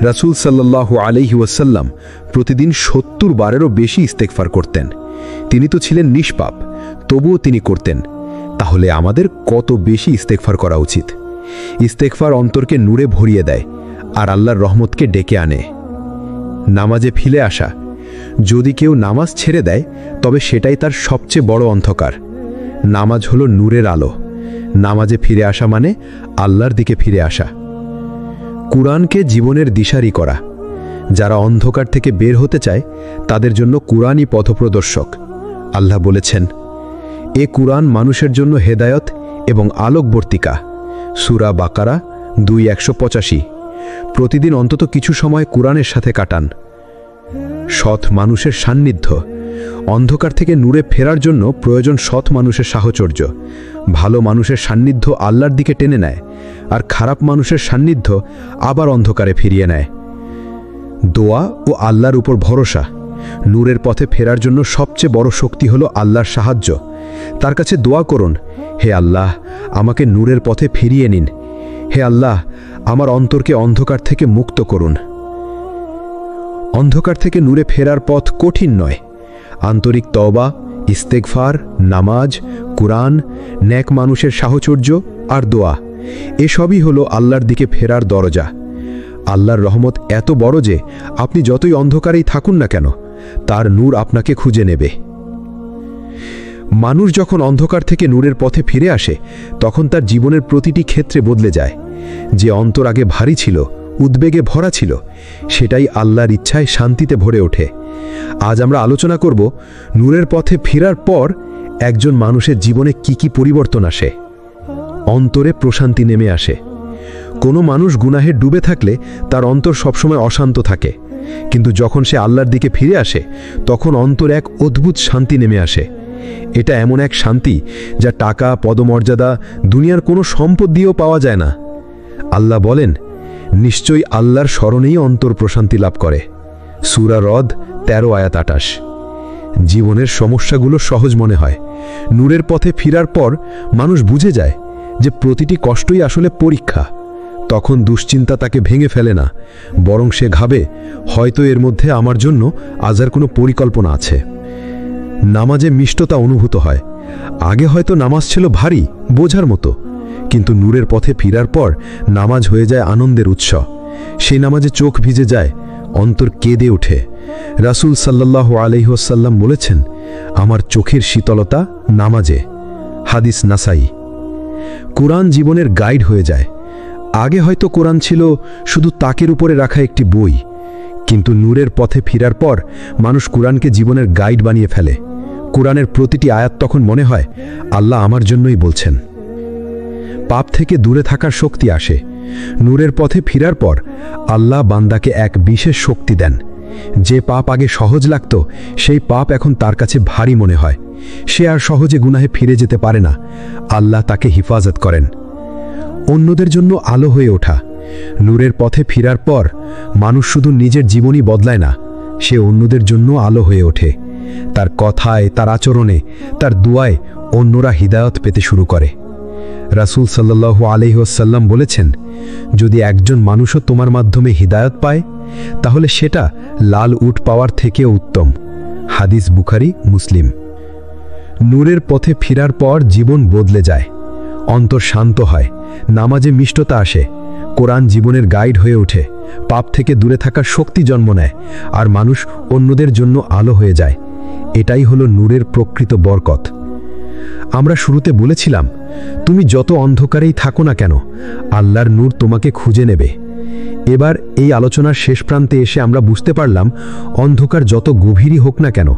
রাসূল সাল্লাল্লাহু আলাইহি ওয়াসাল্লাম প্রতিদিন 70 বারেরও বেশি ইস্তেগফার করতেন। তিনি তো ছিলেন নিষ্পাপ, তবুও তিনি করতেন। তাহলে আমাদের কত বেশি ইস্তেগফার করা উচিত। ইস্তেগফার অন্তরকে নূরে ভরিয়ে দেয় আর আল্লাহর রহমতকে ডেকে আনে। নামাজে ফিরে আসা। যদি কেউ নামাজ ছেড়ে দেয় তবে সেটাই তার সবচেয়ে বড় অন্ধকার। নামাজ হলো নূরের আলো। নামাজে ফিরে আসা মানে আল্লাহর দিকে ফিরে আসা। কুরআনকে জীবনের দিশারি করা। যারা অন্ধকার থেকে বের হতে চায় তাদের জন্য কুরআনই পথপ্রদর্শক। আল্লাহ বলেছেন, এ কুরআন মানুষের জন্য হেদায়ত এবং আলোকবর্তিকা। সূরা বাকারা 2:185। প্রতিদিন অন্তত কিছু সময় কুরআনের সাথে কাটান। সৎ মানুষের সান্নিধ্য। অন্ধকার থেকে নূরে ফেরার জন্য প্রয়োজন সৎ মানুষের সাহচর্য। ভালো মানুষের সান্নিধ্য আল্লাহর দিকে টেনে নেয়, আর খারাপ মানুষের সান্নিধ্য আবার অন্ধকারে ফিরিয়ে নেয়। দোয়া ও আল্লাহর উপর ভরসা। নূরের পথে ফেরার জন্য সবচেয়ে বড় শক্তি হলো আল্লাহর সাহায্য। তার কাছে দোয়া করুন, হে আল্লাহ, আমাকে নূরের পথে ফিরিয়ে নিন। হে আল্লাহ, আমার অন্তরকে অন্ধকার থেকে মুক্ত করুন। অন্ধকার থেকে নূরে ফেরার পথ কঠিন নয়। আন্তরিক তওবা, ইস্তেগফার, নামাজ, কুরআন, নেক মানুষের সাহচর্য আর দোয়া, এসবই হলো আল্লাহর দিকে ফেরার দরজা। আল্লাহর রহমত এত বড় যে আপনি যতই অন্ধকারেই থাকুন না কেন, তার নূর আপনাকে খুঁজে নেবে। মানুষ যখন অন্ধকার থেকে নূরের পথে ফিরে আসে তখন তার জীবনের প্রতিটি ক্ষেত্রে বদলে যায়। যে অন্তর আগে ভারী ছিল, উদ্বেগে ভরা ছিল, সেটাই আল্লাহর ইচ্ছায় শান্তিতে ভরে ওঠে। আজ আমরা আলোচনা করব নূরের পথে ফেরার পর একজন মানুষের জীবনে কি কি পরিবর্তন আসে। অন্তরে প্রশান্তি নেমে আসে। কোনো মানুষ গুনাহে ডুবে থাকলে তার অন্তর সবসময় অশান্ত থাকে। কিন্তু যখন সে আল্লাহর দিকে ফিরে আসে তখন অন্তর এক অদ্ভুত শান্তি নেমে আসে। এটা এমন এক শান্তি যা টাকা, পদমর্যাদা, দুনিয়ার কোনো সম্পদ দিয়েও পাওয়া যায় না। আল্লাহ বলেন, নিশ্চয়ই আল্লাহর স্মরণেই অন্তর প্রশান্তি লাভ করে। সূরা রদ 13 আয়াত 28। জীবনের সমস্যাগুলো সহজ মনে হয়। নূরের পথে ফিরার পর মানুষ বুঝে যায় যে প্রতিটি কষ্টই আসলে পরীক্ষা। তখন দুশ্চিন্তা তাকে ভেঙে ফেলে না, বরং সে ভাবে, হয়তো এর মধ্যে আমার জন্য আজ আর কোনো পরিকল্পনা আছে। নামাজে মিষ্টতা অনুভূত হয়। আগে হয়তো নামাজ ছিল ভারী, বোঝার মতো, কিন্তু নূরের পথে ফিরার পর নামাজ হয়ে যায় আনন্দের উৎস। সেই নামাজে চোখ ভিজে যায়, অন্তর কেঁদে ওঠে। রাসূল সাল্লাল্লাহু আলাইহি ওয়াসাল্লাম বলেছেন, আমার চোখের শীতলতা নামাজে। হাদিস নাসাই। কোরআন জীবনের গাইড হয়ে যায়। আগে হয়তো কোরআন ছিল শুধু তাকের উপরে রাখা একটি বই, কিন্তু নূরের পথে ফিরার পর মানুষ কোরআনকে জীবনের গাইড বানিয়ে ফেলে। কোরআনের প্রতিটি আয়াত তখন মনে হয় আল্লাহ আমার জন্যই বলছেন। পাপ থেকে দূরে থাকার শক্তি আসে। নূরের পথে ফিরার পর আল্লাহ বান্দাকে এক বিশেষ শক্তি দেন। যে পাপ আগে সহজ লাগত, সেই পাপ এখন তার কাছে ভারী মনে হয়। সে আর সহজে গুনাহে ফিরে যেতে পারে না। আল্লাহ তাকে হিফাজত করেন। অন্যদের জন্য আলো হয়ে ওঠা। নূরের পথে ফিরার পর মানুষ শুধু নিজের জীবনই বদলায় না, সে অন্যদের জন্য আলো হয়ে ওঠে। তার কথায়, তার আচরণে, তার দুয়ায় অন্যরা হিদায়ত পেতে শুরু করে। রাসূল সাল্লাল্লাহু আলাইহি ওয়াসাল্লাম বলেছেন, যদি একজন মানুষও তোমার মাধ্যমে হিদায়ত পায়, তাহলে সেটা লাল উট পাওয়ার থেকেও উত্তম। হাদিস বুখারী, মুসলিম। নূরের পথে ফিরার পর জীবন বদলে যায়। অন্তর শান্ত হয়, নামাজে মিষ্টতা আসে, কোরআন জীবনের গাইড হয়ে ওঠে, পাপ থেকে দূরে থাকার শক্তি জন্ম নেয়, আর মানুষ অন্যদের জন্য আলো হয়ে যায়। এটাই হলো নূরের প্রকৃত বরকত। আমরা শুরুতে বলেছিলাম, তুমি যত অন্ধকারেই থাকো না কেন, আল্লাহর নূর তোমাকে খুঁজে নেবে। এবার এই আলোচনার শেষ প্রান্তে এসে আমরা বুঝতে পারলাম, অন্ধকার যত গভীরই হোক না কেন,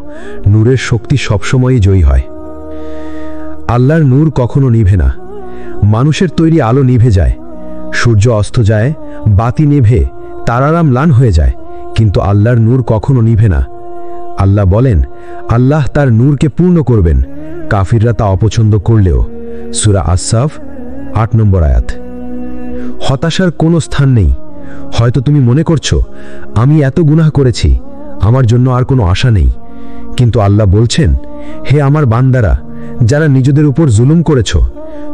নূরের শক্তি সবসময়ই জয়ী হয়। আল্লাহর নূর কখনো নিভে না। মানুষের তৈরি আলো নিভে যায়, সূর্য অস্ত যায়, বাতি নেভে, তারারা ম্লান হয়ে যায়, কিন্তু আল্লাহর নূর কখনো নিভে না। আল্লাহ বলেন, আল্লাহ তার নূরকে পূর্ণ করবেন, কাফিররা তা অপছন্দ করলেও। সূরা আস-সাফ 8 নম্বর আয়াত। হতাশার কোনো স্থান নেই। হয়তো তুমি মনে করছো, আমি এত গুনাহ করেছি, আমার জন্য আর কোনো আশা নেই। কিন্তু আল্লাহ বলছেন, হে আমার বান্দারা, যারা নিজেদের উপর জুলুম করেছ,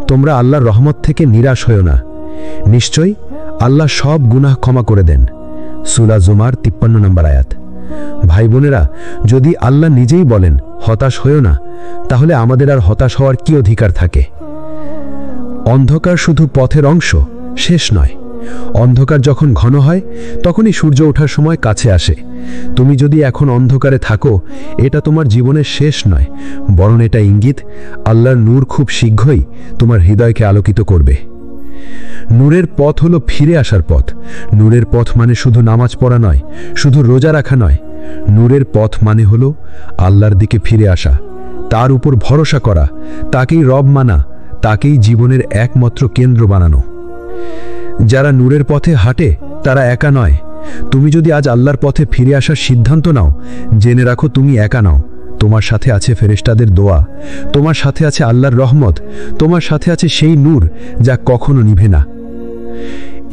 তোমরা আল্লাহর রহমত থেকে নিরাশ হয়ো না। নিশ্চয়ই আল্লাহ সব গুনাহ ক্ষমা করে দেন। সূরা জুমার 53 নম্বর আয়াত। ভাই বোনেরা, যদি আল্লাহ নিজেই বলেন হতাশ হয়ো না, তাহলে আমাদের আর হতাশ হওয়ার কি অধিকার থাকে? অন্ধকার শুধু পথের অংশ, শেষ নয়। অন্ধকার যখন ঘন হয়, তখনই সূর্য ওঠার সময় কাছে আসে। তুমি যদি এখন অন্ধকারে থাকো, এটা তোমার জীবনের শেষ নয়, বরং এটা ইঙ্গিত আল্লাহর নূর খুব শীঘ্রই তোমার হৃদয়কে আলোকিত করবে। নূরের পথ হলো ফিরে আসার পথ। নূরের পথ মানে শুধু নামাজ পড়া নয়, শুধু রোজা রাখা নয়। নূরের পথ মানে হলো আল্লাহর দিকে ফিরে আসা, তার উপর ভরসা করা, তাকেই রব মানা, তাকেই জীবনের একমাত্র কেন্দ্র বানানো। যারা নূরের পথে হাঁটে তারা একা নয়। তুমি যদি আজ আল্লাহর পথে ফিরে আসার সিদ্ধান্ত নাও, জেনে রাখো তুমি একা নাও। তোমার সাথে আছে ফেরেশতাদের দোয়া, তোমার সাথে আছে আল্লাহর রহমত, তোমার সাথে আছে সেই নূর যা কখনো নিভে না।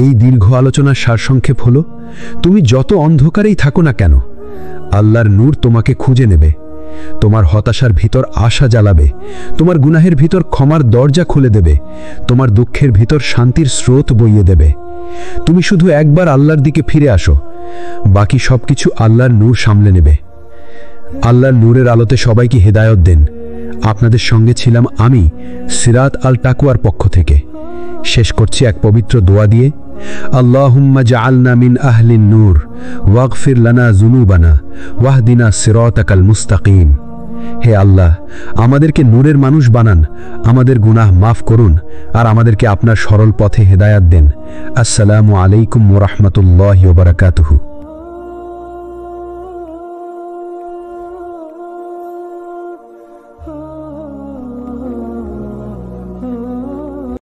এই দীর্ঘ আলোচনার সারসংক্ষেপ হলো, তুমি যত অন্ধকারেই থাকো না কেন, আল্লাহর নূর তোমাকে খুঁজে নেবে, তোমার হতাশার ভিতর আশা জ্বালাবে, তোমার গুনাহের ভিতর ক্ষমার দরজা খুলে দেবে, তোমার দুঃখের ভিতর শান্তির স্রোত বইয়ে দেবে। তুমি শুধু একবার আল্লাহর দিকে ফিরে আসো, বাকি সবকিছু আল্লাহর নূর সামলে নেবে। আল্লাহর নূরের আলোতে সবাইকে হেদায়ত দেন। আপনাদের সঙ্গে ছিলাম আমি, সিরাত আল তাকওয়ার পক্ষ থেকে। শেষ করছি এক পবিত্র দোয়া দিয়ে, আল্লাহুম্মা জাআলনা মিন আহলিন নূর ওয়াগফির লানা যুনুবানা ওয়াহদিনা সিরাতাকাল মুস্তাকিম। হে আল্লাহ, আমাদেরকে নূরের মানুষ বানান, আমাদের গুনাহ মাফ করুন, আর আমাদেরকে আপনার সরল পথে হেদায়াত দেন। আসসালামু আলাইকুম ওয়া রাহমাতুল্লাহি ওয়া বারাকাতুহু।